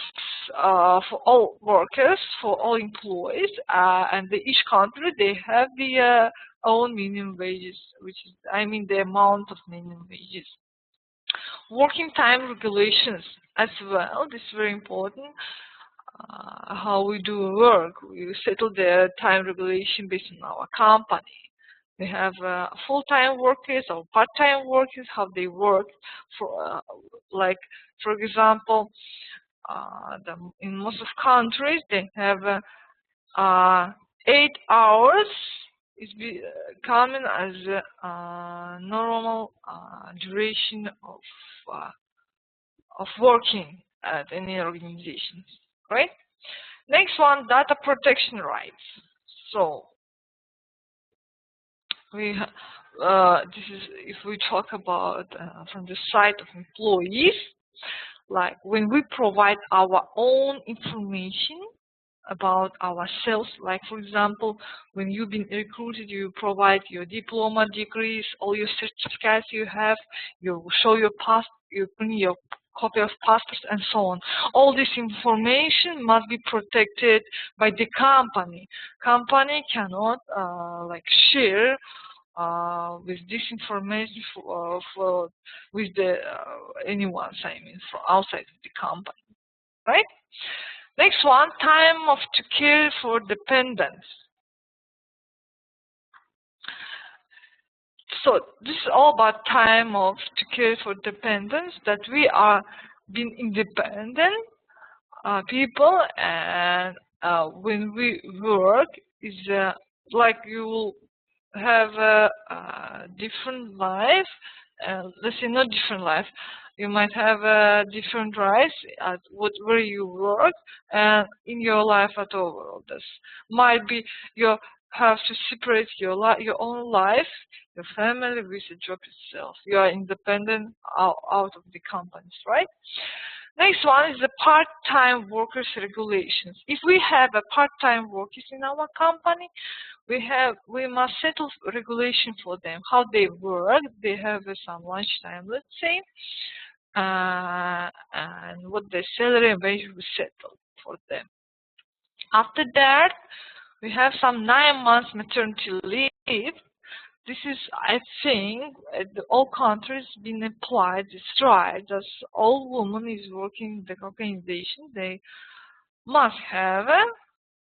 for all workers, for all employees, and each country they have the own minimum wages, which is, the amount of minimum wages. Working time regulations as well. This is very important. How we do work. We settle the time regulation based on our company. We have full-time workers or part-time workers, how they work. For for example, in most of countries they have 8 hours is common as normal duration of working at any organization, right? Next one, data protection rights. So this is if we talk about from the side of employees, like when we provide our own information about ourselves, like for example, when you've been recruited, you provide your diploma, degrees, all your certificates you have, you show your you bring your copy of passports and so on. All this information must be protected by the company. Company cannot share with this information with anyone, from outside of the company, right? Next one, time of to care for dependents. So this is all about time of to care for dependents, that we are being independent people, and when we work is like you will have a different life. Let's say not different life. You might have different rights at where you work and in your life at overall. This might be you have to separate your own life, your family with the job itself. You are independent out of the companies, right? Next one is the part-time workers regulations. If we have a part-time workers in our company, we must settle regulation for them, how they work. They have some lunchtime, let's say, and what their salary and wage we settle for them. After that, we have some 9 months maternity leave. This is, I think, all countries been applied this right. As all women is working in the organization, they must have a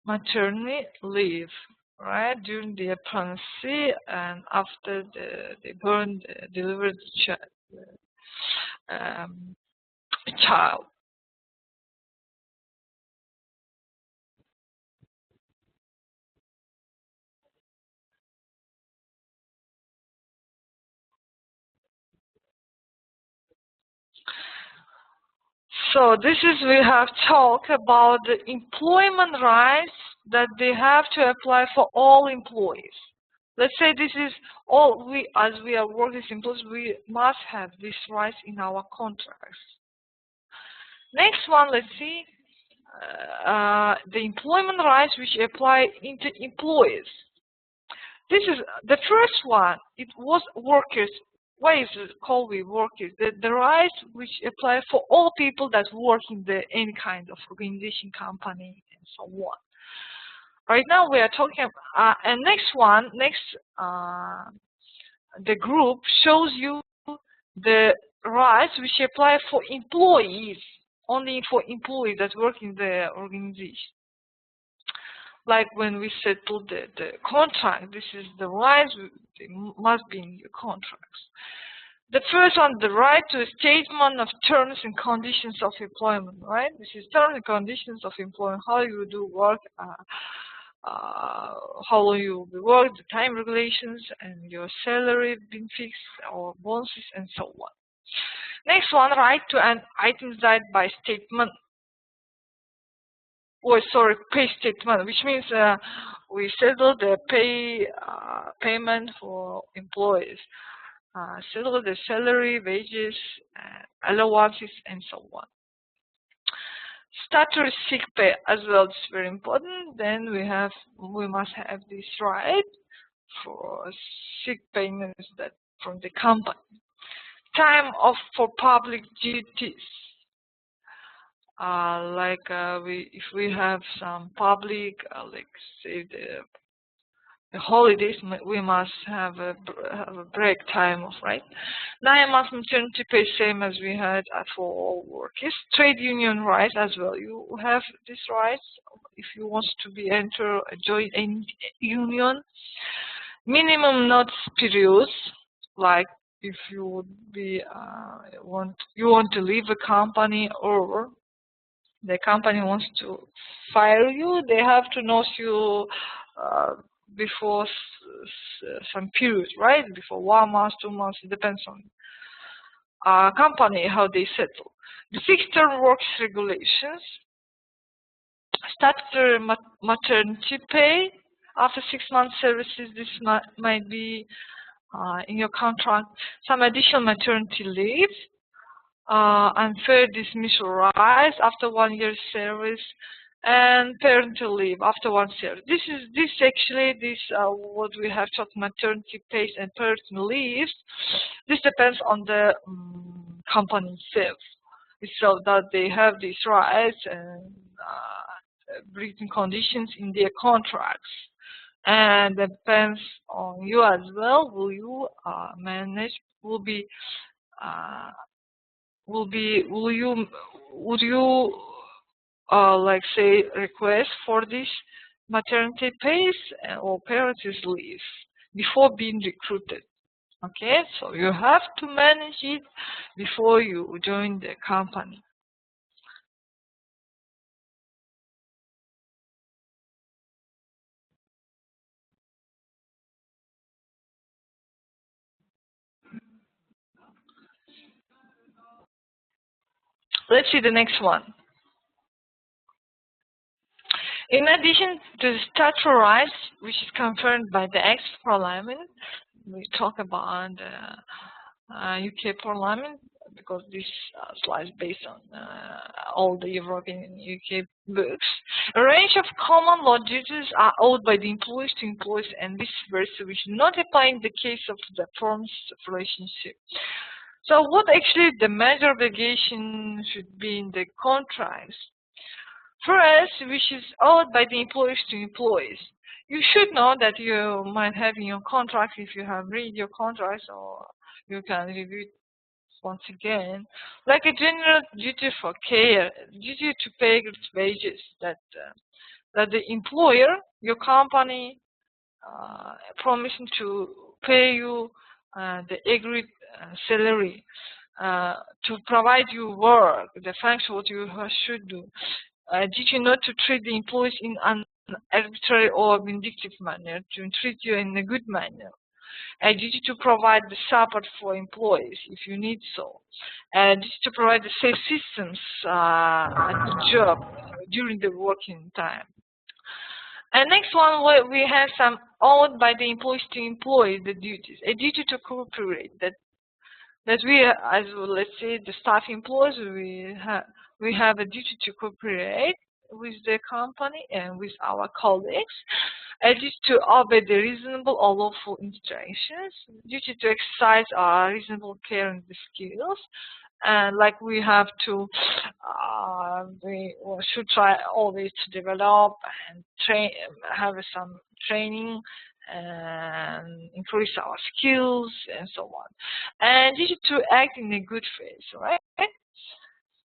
maternity leave, right, during the pregnancy and after they born, delivered the child. So this is, we have talked about the employment rights that they have to apply for all employees. Let's say this is all we, as we are working employees, we must have these rights in our contracts. Next one, let's see, the employment rights which apply into employees. This is the first one. It was workers. Why is it called we workers? The rights which apply for all people that work in any kind of organization, company, and so on. Right now we are talking. And next one, the group shows you the rights which apply for employees, only for employees that work in the organization. Like when we settle the contract, this is the rights they must be in your contracts. The first one, the right to a statement of terms and conditions of employment, right? This is terms and conditions of employment, how you do work, how long you will work, the time regulations, and your salary being fixed, or bonuses, and so on. Next one, right to an items that by statement. Pay statement, which means we settle the payment for employees, settle the salary, wages, allowances, and so on. Statutory sick pay as well is very important. Then we must have this right for sick payments that from the company. Time off for public duties. If we have some public, like say the holidays, we must have a break time off, right? 9 months maternity pay, same as we had for all workers. Trade union rights as well. You have these rights if you want to join any union. Minimum notice periods, like if you would be want to leave a company, or the company wants to fire you, they have to notice you before some period, right? Before 1 month, 2 months, it depends on company how they settle. The fixed-term works regulations, statutory maternity pay after 6 months services. This might be in your contract. Some additional maternity leave. Unfair dismissal rights after 1 year service, and parental leave after 1 service. This what we have talked, maternity pay and parental leaves. This depends on the company itself, so that they have these rights and written conditions in their contracts, and depends on you as well. Will you manage? Would you like say request for this maternity pays or parental leave before being recruited? Okay, so you have to manage it before you join the company. Let's see the next one. In addition to the statutory rights, which is confirmed by the ex-Parliament, we talk about the UK Parliament, because this slide is based on all the European and UK books. A range of common law duties are owed by the employees to employees and vice versa, which not apply in the case of the forms of relationship. So what actually the major obligation should be in the contracts? First, which is owed by the employees to employees. You should know that you might have in your contract, if you have read your contracts, or you can review it once again, like a general duty for care, duty to pay good wages, that the employer, your company, promising to pay you the agreed salary, to provide you work, the function what you should do. Did you not to treat the employees in an arbitrary or vindictive manner, to treat you in a good manner? Did you to provide the support for employees if you need so? Did you to provide the safe systems at the job during the working time? And next one, we have some owed by the employees to employees, the duties. A duty to cooperate, that we, as well, let's say the staff employees, we have a duty to cooperate with the company and with our colleagues. A duty to obey the reasonable or lawful instructions. Duty to exercise our reasonable care and the skills. And like we have to, we should try always to develop and train, have some training and increase our skills and so on. And you should to act in a good faith, right?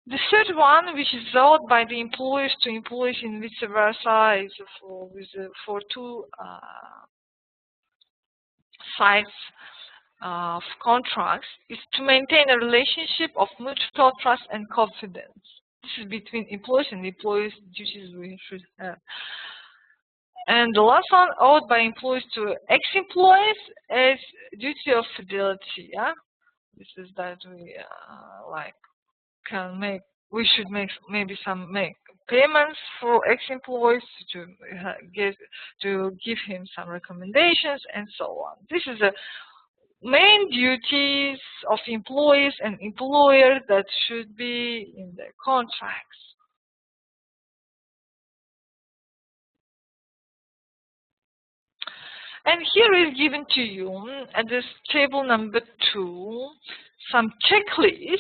The third one, which is owed by the employers to employees and vice versa, is for two sides of contracts, is to maintain a relationship of mutual trust and confidence. This is between employers and employees, duties we should have. And the last one, owed by employees to ex-employees, is duty of fidelity. Yeah, this is that we like can make. We should make maybe make payments for ex-employees to give him some recommendations and so on. This is a main duties of employees and employer that should be in their contracts. And here is given to you at this table number 2 some checklist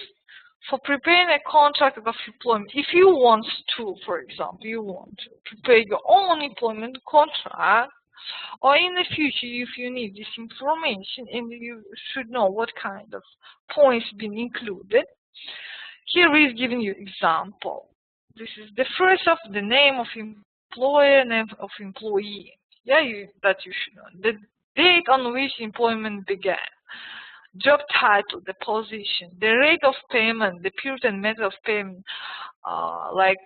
for preparing a contract of employment. If you want to, for example, you want to prepare your own employment contract, or in the future, if you need this information and you should know what kind of points been included, here is giving you example. This is the first of the name of employer, name of employee. Yeah, that you should know. The date on which employment began, job title, the position, the rate of payment, the period and method of payment. Like,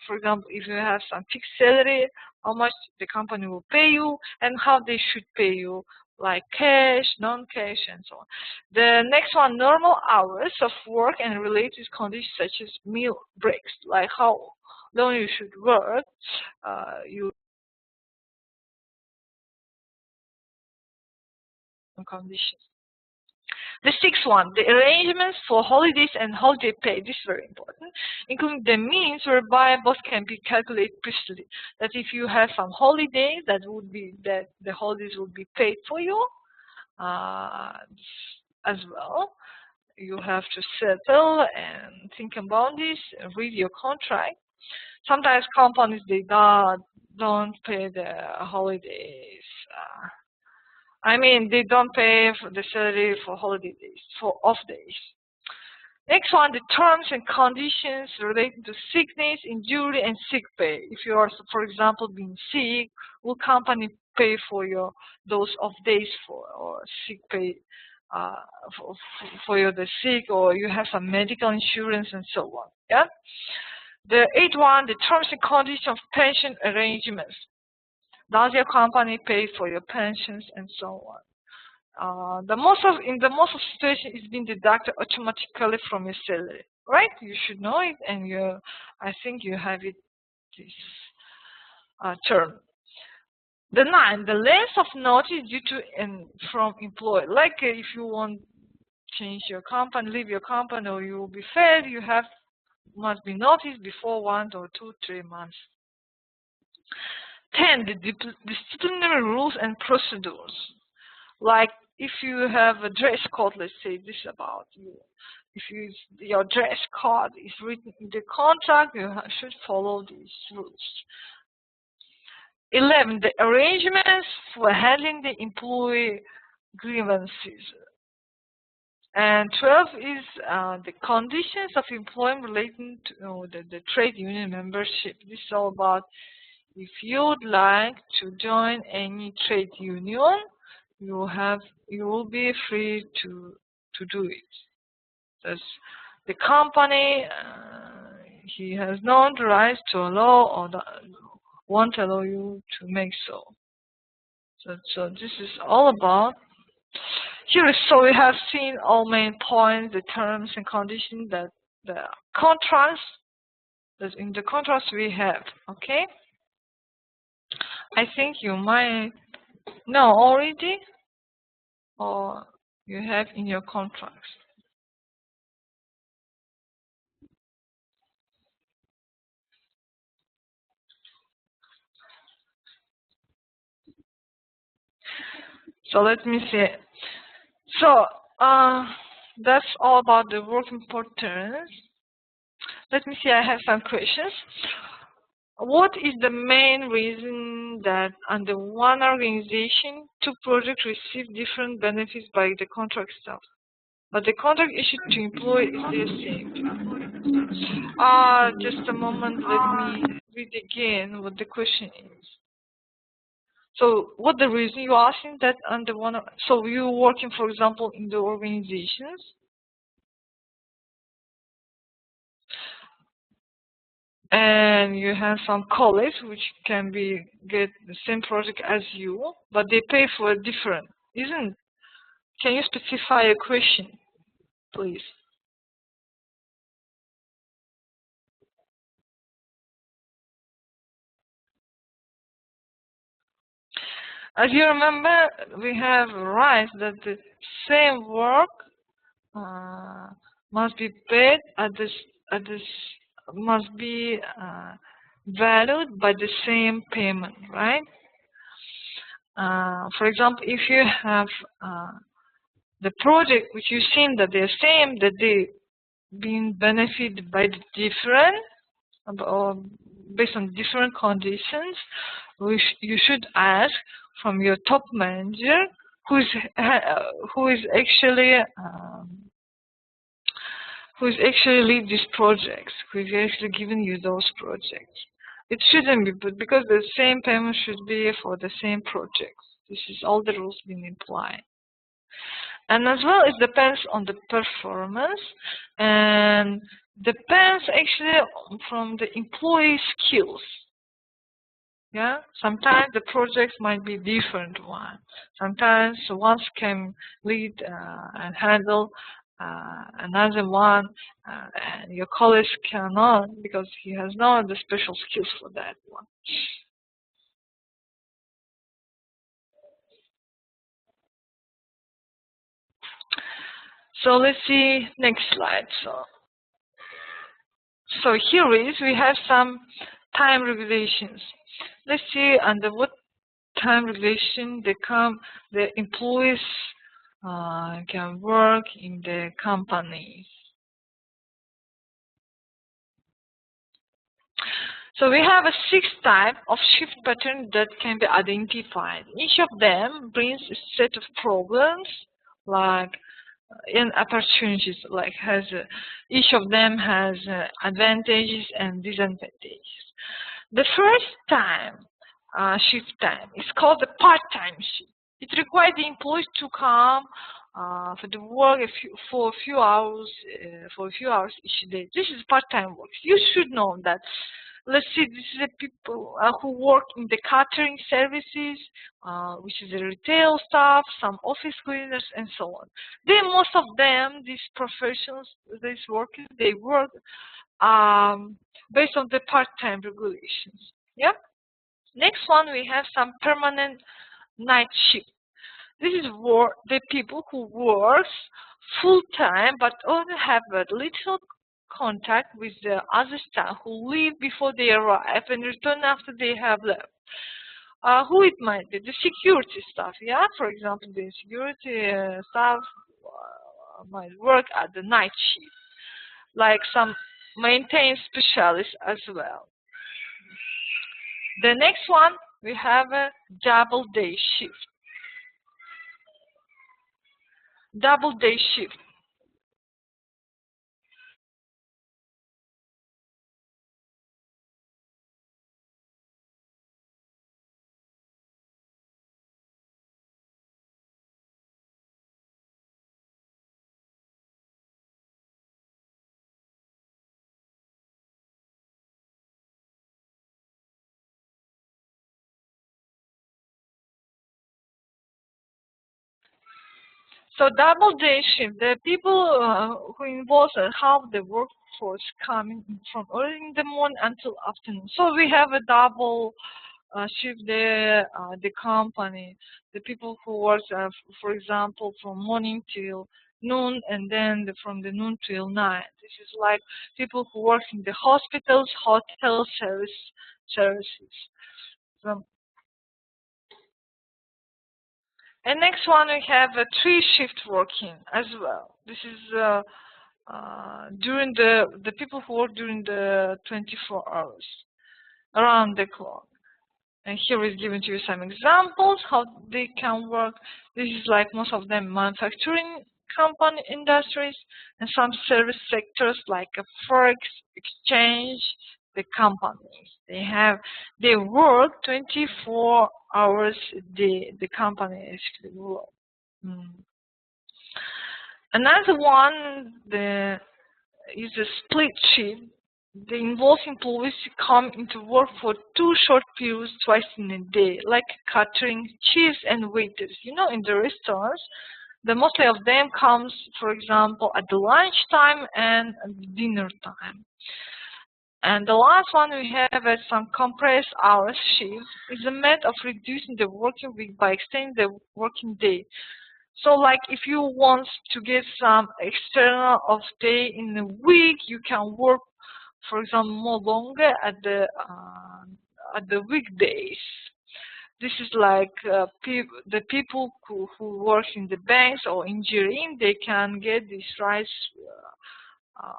for example, if you have some fixed salary, how much the company will pay you and how they should pay you, like cash, non-cash, and so on. The next one, normal hours of work and related conditions such as meal breaks, like how long you should work, conditions. The sixth one, the arrangements for holidays and holiday pay. This is very important, including the means whereby both can be calculated precisely. That if you have some holiday, that would be that the holidays will be paid for you as well. You have to settle and think about this, read your contract. Sometimes companies, they don't pay the holidays. I mean, they don't pay for the salary for holiday days, for off days. Next one, the terms and conditions relating to sickness, injury, and sick pay. If you are, for example, being sick, will company pay for your those off days or sick pay for your the sick, or you have some medical insurance and so on. Yeah. The eighth one, the terms and conditions of pension arrangements. Does your company pay for your pensions and so on? In the most of situations, it's been deducted automatically from your salary, right? You should know it, and I think you have it this term. The 9, the length of notice due to and from employer. Like if you want to change your company, leave your company, or you will be fired, you must be noticed before 1 or 2, 3 months. 10, the disciplinary rules and procedures. Like if you have a dress code, let's say this about you. If your dress code is written in the contract, you should follow these rules. 11, the arrangements for handling the employee grievances. And 12 is the conditions of employment relating to the trade union membership. This is all about if you'd like to join any trade union, you will be free to do it. That's the company he has no right to allow or won't allow you to make so. So this is all about. Here, so we have seen all main points, the terms and conditions that the contracts, that in the contracts we have, okay? I think you might know already, or you have in your contracts. So let me see. So that's all about the work importance. Let me see, I have some questions. What is the main reason that under one organization, two projects receive different benefits by the contract staff, but the contract issued to employee is the same? Just a moment, let me read again what the question is. So what the reason you're asking that under one, so you're working, for example, in the organizations, and you have some colleagues which can get the same project as you, but they pay for a different, isn't? Can you specify a question, please? As you remember, we have rights that the same work must be paid must be valued by the same payment, right? For example, if you have the project which you've seen that they're same, that they being benefited by the different, or based on different conditions, you should ask from your top manager who is actually lead these projects, who is actually giving you those projects. It shouldn't be, but because the same payment should be for the same projects. This is all the rules being implied. And as well, it depends on the performance and depends actually from the employee skills. Yeah, sometimes the projects might be different one. Sometimes one can lead and handle another one, and your colleagues cannot because he has no the special skills for that one. So let's see next slide. So here we have some time regulations. Let's see under what time regulation the employees can work in the companies. So we have a 6 types of shift patterns that can be identified. Each of them brings a set of problems, like and opportunities. Like each of them has advantages and disadvantages. The first shift time is called the part-time shift. It requires the employees to come for the work for a few hours each day. This is part-time work. You should know that. Let's see, this is the people who work in the catering services, which is the retail staff, some office cleaners, and so on. Most of them, these professionals, these workers, they work based on the part-time regulations. Yeah. Next one, we have some permanent night shift. This is the people who work full-time but only have a little contact with the other staff who leave before they arrive and return after they have left. Who it might be? The security staff. Yeah, for example, the security staff might work at the night shift, like some maintenance specialists as well. The next one, we have a double day shift. Double day shift. So double day shift, the people who involve half the workforce coming from early in the morning until afternoon. So we have a double shift there, the company, the people who work, for example, from morning till noon, and then from the noon till night. This is like people who work in the hospitals, hotel services. So, and next one we have a 3-shift working as well. This is during the people who work during the 24 hours around the clock. And here is given to you some examples how they can work. This is like most of them manufacturing company industries and some service sectors like a forex exchange. The companies they work 24 hours a day. The company actually work. Another one is a split shift. The involved employees come into work for 2 short periods twice in a day, like catering, chefs, and waiters. You know, in the restaurants, the mostly of them comes, for example, at the lunch time and at dinner time. And the last one we have is some compressed hours shift. Is a method of reducing the working week by extending the working day. So like if you want to get some external of day in a week, you can work, for example, more longer at the weekdays. This is like the people who work in the banks or engineering, they can get these rights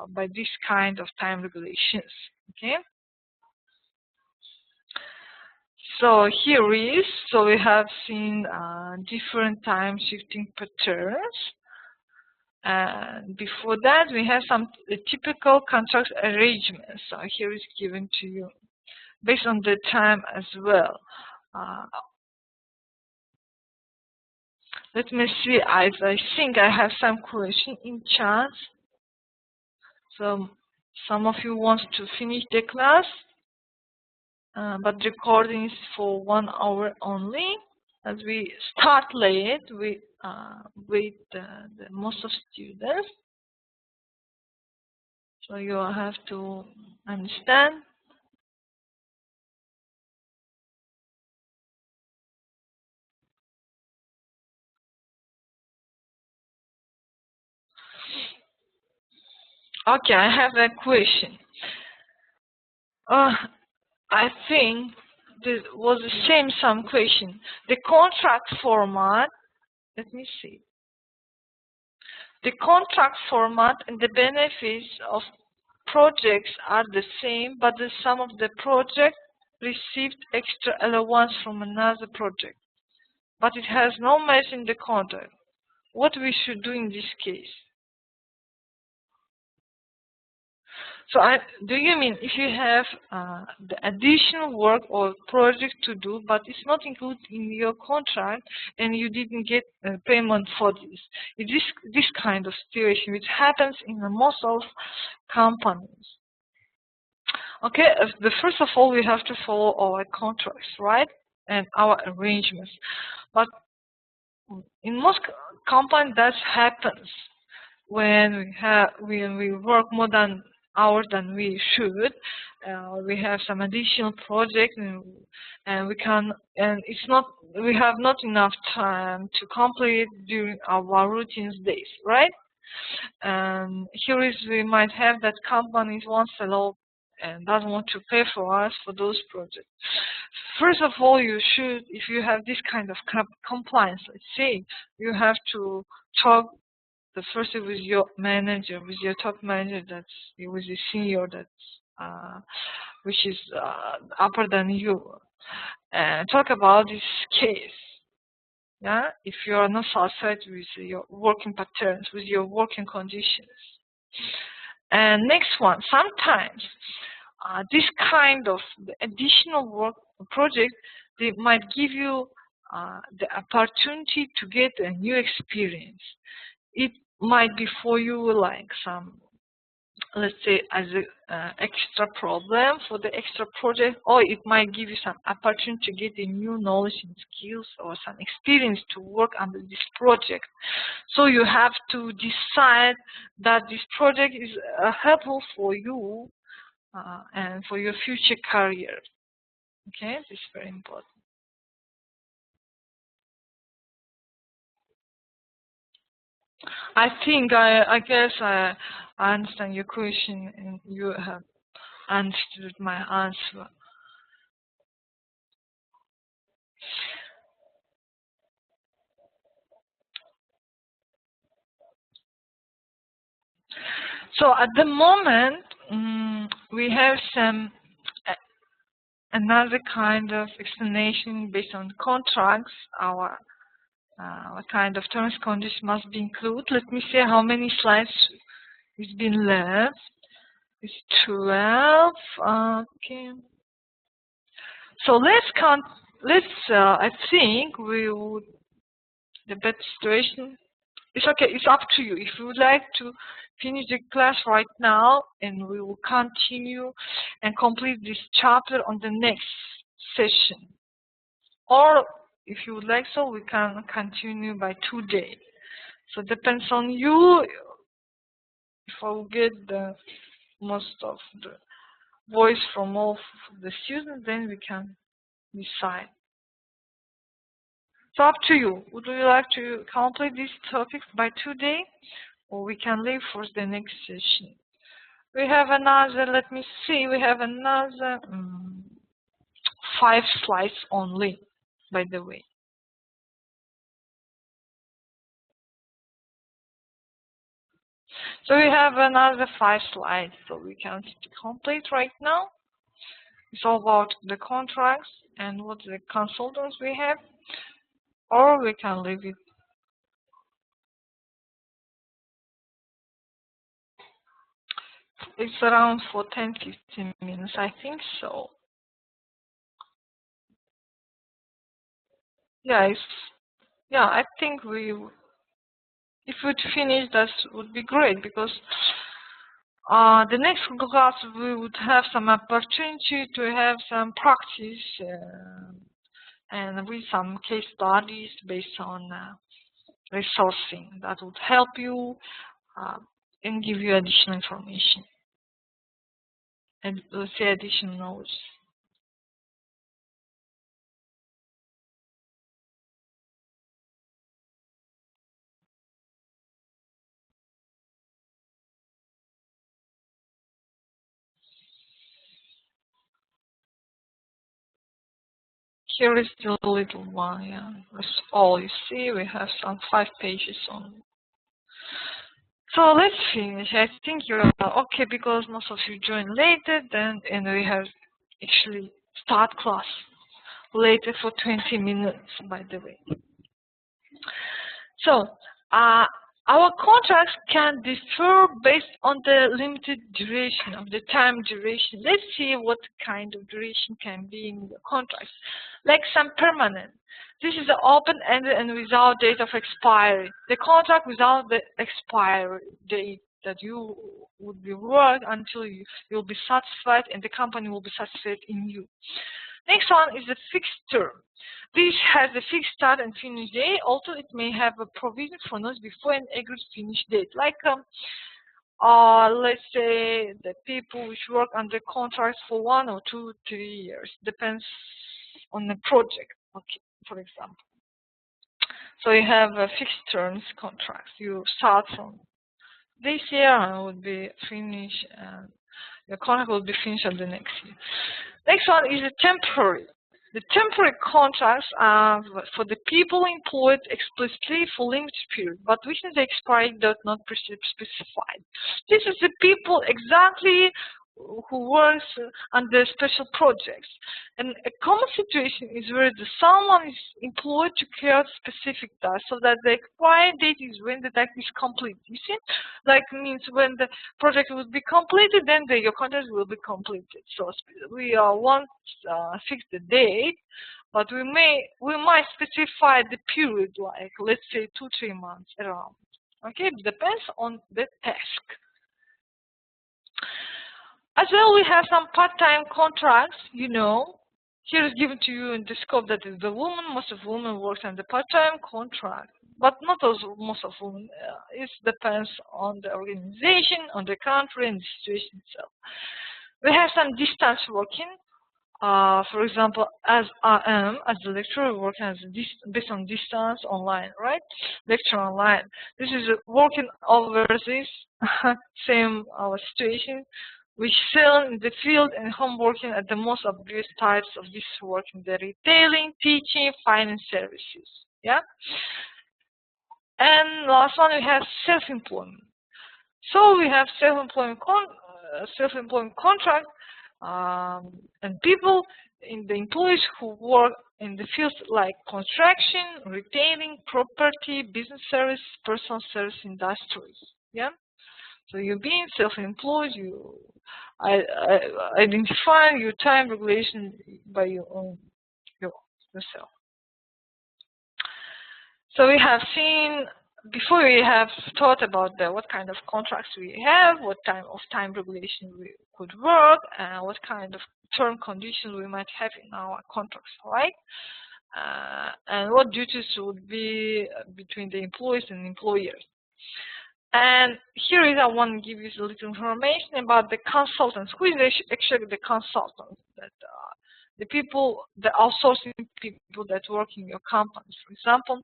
by this kind of time regulations. Okay. So here is, so we have seen different time shifting patterns. And before that, we have some typical contract arrangements. So here is given to you based on the time as well. Let me see. I think I have some question in chat. So some of you want to finish the class, but recording is for 1 hour only. As we start late, we wait the most of students. So you have to understand. Okay, I have a question. I think this was the some question. The contract format, let me see. The contract format and the benefits of projects are the same, but the sum of the project received extra allowance from another project, but it has no match in the contract. What we should do in this case? So do you mean if you have the additional work or project to do, but it's not included in your contract and you didn't get payment for this? It's this kind of situation which happens in most of companies. Okay, first of all, we have to follow our contracts, right? And our arrangements. But in most companies, that happens when we work more than hours than we should. We have some additional projects, and we have not enough time to complete during our routine days, right? And here is we might have that companies once allow and doesn't want to pay for us for those projects. First of all, you should, if you have this kind of compliance, let's say, you have to talk first with your manager, with your top manager, with the senior which is upper than you, talk about this case. Yeah, if you are not satisfied with your working patterns, with your working conditions. And next one, sometimes this kind of additional work project, they might give you the opportunity to get a new experience. It might be for you like some, let's say, as an extra problem for the extra project, or it might give you some opportunity to get a new knowledge and skills or some experience to work under this project. So you have to decide that this project is helpful for you and for your future career. Okay, this is very important. I think I guess I understand your question and you have understood my answer. So at the moment, we have some another kind of explanation based on contracts. What kind of terms and conditions must be included. Let me see how many slides it's been left. It's 12. Okay. So let's count. I think we would. The better situation. It's okay. It's up to you. If you would like to finish the class right now, and we will continue and complete this chapter on the next session. Or if you would like so, we can continue by today. So it depends on you. If I will get the most of the voice from all the students, then we can decide. It's up to you. Would you like to complete these topics by today, or we can leave for the next session? We have another, let me see, we have another 5 slides only, by the way. So we have another 5 slides, so we can complete right now. It's all about the contracts and what the consultants we have, or we can leave it. It's around for 10-15 minutes, I think so. Yeah, I think if we'd finish, that would be great, because the next class we would have some opportunity to have some practice and with some case studies based on resourcing that would help you and give you additional information and let's say additional knowledge. Here is the little one, yeah. That's all you see. We have some 5 pages on. So let's finish. I think you're okay because most of you joined later, and we have actually start class later for 20 minutes, by the way. So our contracts can differ based on the limited duration of the time duration. Let's see what kind of duration can be in the contracts. Like some permanent. This is open-ended and without date of expiry. The contract without the expiry date that you would be worked until you'll be satisfied and the company will be satisfied in you. Next one is a fixed term. This has a fixed start and finish date. Also, it may have a provision for notice before an agreed finish date. Like, let's say the people which work under contracts for 1 or 2, 3 years. Depends on the project, okay, for example. So you have a fixed terms contracts. You start from this year and would be finished, and your contract will be finished on the next year. Next one is a temporary. The temporary contracts are for the people employed explicitly for limited period, but within the expiry does not specified. This is the people exactly who works under special projects. And a common situation is where someone is employed to carry out specific tasks, so that the expiry date is when the task is complete. You see, like means when the project will be completed, then your contract will be completed. So we won't fix the date, but we might specify the period, like let's say 2-3 months around. Okay, it depends on the task. As well, we have some part-time contracts. Here is given to you in the scope that is the woman. Most of women works on the part-time contract, but not most of women. It depends on the organization, on the country, and the situation itself. We have some distance working. For example, as I am, as a lecturer, working based on distance online, right? Lecture online. This is working overseas, same situation, which sell in the field and home working are the most obvious types of this work in the retailing, teaching, finance services. Yeah. And last one, we have self-employment. So we have self-employment contract. And people in the employees who work in the fields like construction, retailing, property, business service, personal service industries. Yeah. So you're being self-employed. You identify your time regulation by yourself. So we have seen. Before we have thought about what kind of contracts we have, what type of time regulation we could work, and what kind of term conditions we might have in our contracts, right? And what duties would be between the employees and employers. And here is I want to give you a little information about the consultants. Who is actually the consultants? That the people, the outsourcing people that work in your companies, for example.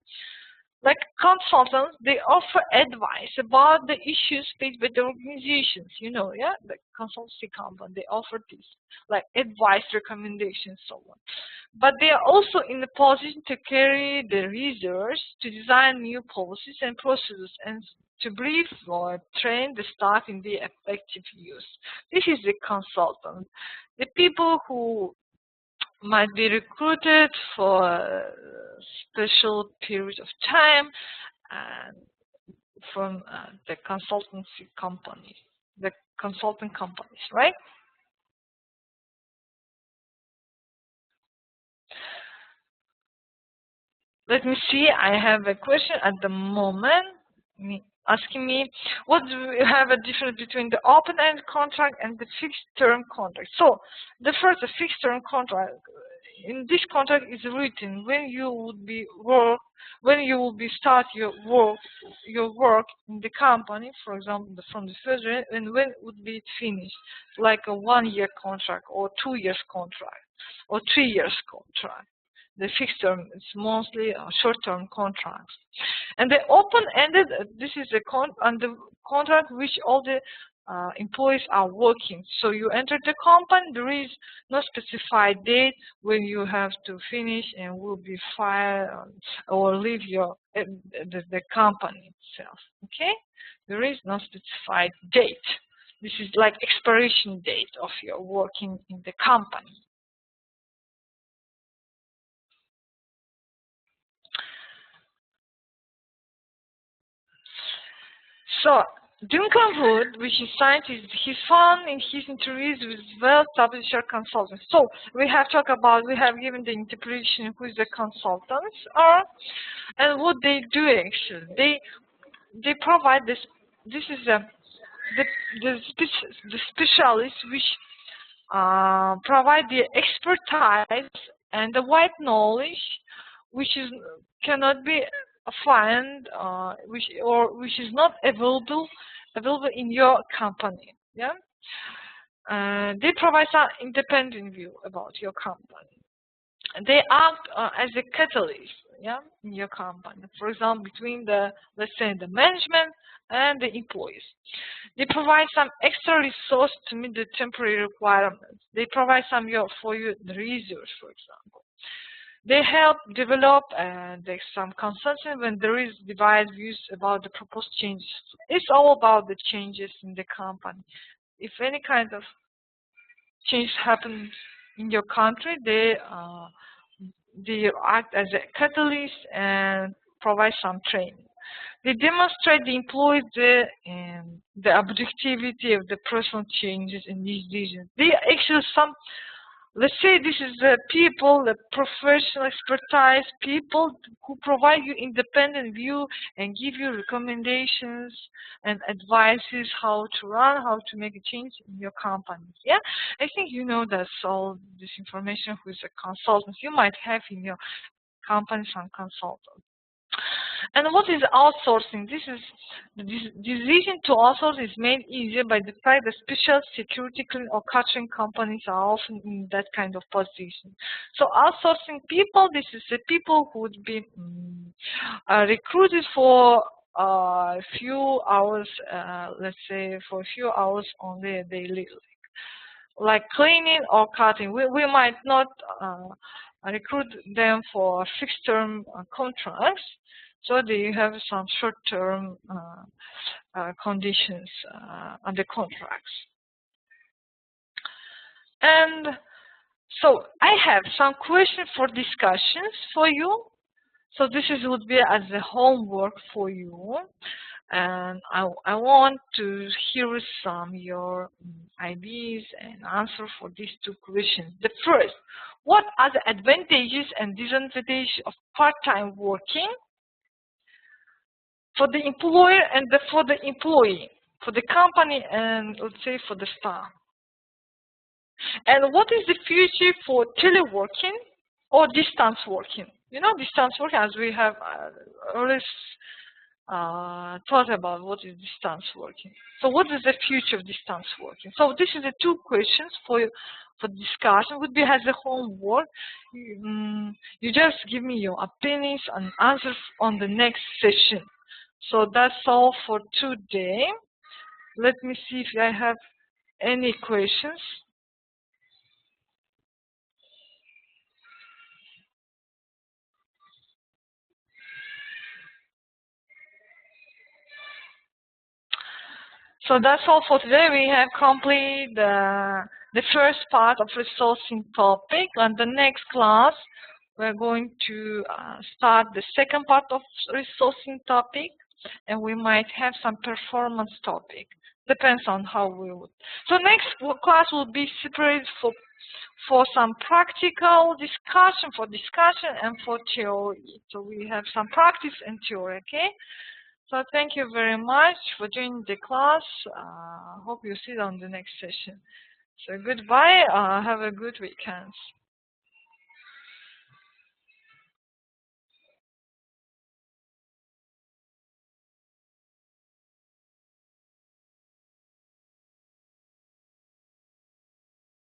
Like consultants, they offer advice about the issues faced by the organizations, yeah, the consultancy company, they offer this, like advice, recommendations, so on. But they are also in the position to carry the research, to design new policies and procedures, and to brief or train the staff in the effective use. This is the consultant. The people who might be recruited for a special period of time and from the consultancy companies, the consulting companies, right? Let me see. I have a question at the moment asking me what do we have a difference between the open-ended contract and the fixed-term contract. So the first, a fixed-term contract. In this contract is written when you would be start your work in the company, for example, from the first year, and when would be finished, like a 1-year contract or 2 years contract or 3 years contract. The fixed term is mostly short-term contracts. And the open-ended, this is the contract which all the employees are working. So you enter the company, there is no specified date when you have to finish and will be fired or leave the company itself. Okay? There is no specified date. This is like expiration date of your working in the company. So, Duncan Wood, which is scientist, he found in his interviews with well-established consultants. So we have given the interpretation who the consultants are and what they do actually. They provide this. This is the specialists which provide the expertise and the wide knowledge which cannot be found, which is not available in your company. Yeah, they provide some independent view about your company. They act as a catalyst, yeah, in your company. For example, between let's say the management and the employees. They provide some extra resource to meet the temporary requirements. They provide for you the research, for example. They help develop some consulting when there is divided views about the proposed changes. It's all about the changes in the company. If any kind of change happens in your country, they act as a catalyst and provide some training. They demonstrate the employees the objectivity of the personal changes in these regions. They actually let's say this is the people, the professional expertise people who provide you independent view and give you recommendations and advices how to run, how to make a change in your company. Yeah, I think you know that's all this information who is a consultant. You might have in your company some consultants. And what is outsourcing? This decision to outsource is made easier by the fact that special security clearing or catering companies are often in that kind of position. So outsourcing people, this is the people who would be recruited for a few hours, let's say for a few hours on their daily, like cleaning or cutting. We might not recruit them for fixed-term contracts, so they have some short-term conditions on the contracts. And so I have some questions for discussions for you. So this would be as a homework for you. And I want to hear some your ideas and answer for these two questions. The first, what are the advantages and disadvantages of part-time working for the employer and for the employee, for the company and let's say for the staff? And what is the future for teleworking or distance working? You know, distance working, as we have always thought about what is distance working. So what is the future of distance working? So this is the two questions for discussion. Would be as a homework. You just give me your opinions and answers on the next session. So that's all for today. Let me see if I have any questions. So that's all for today. We have completed the first part of resourcing topic. On the next class, we're going to start the second part of resourcing topic, and we might have some performance topic. Depends on how we would. So next class will be separated for some practical discussion, and for theory. So we have some practice and theory, okay? So thank you very much for joining the class. Hope you see you on the next session. So goodbye. Have a good weekend.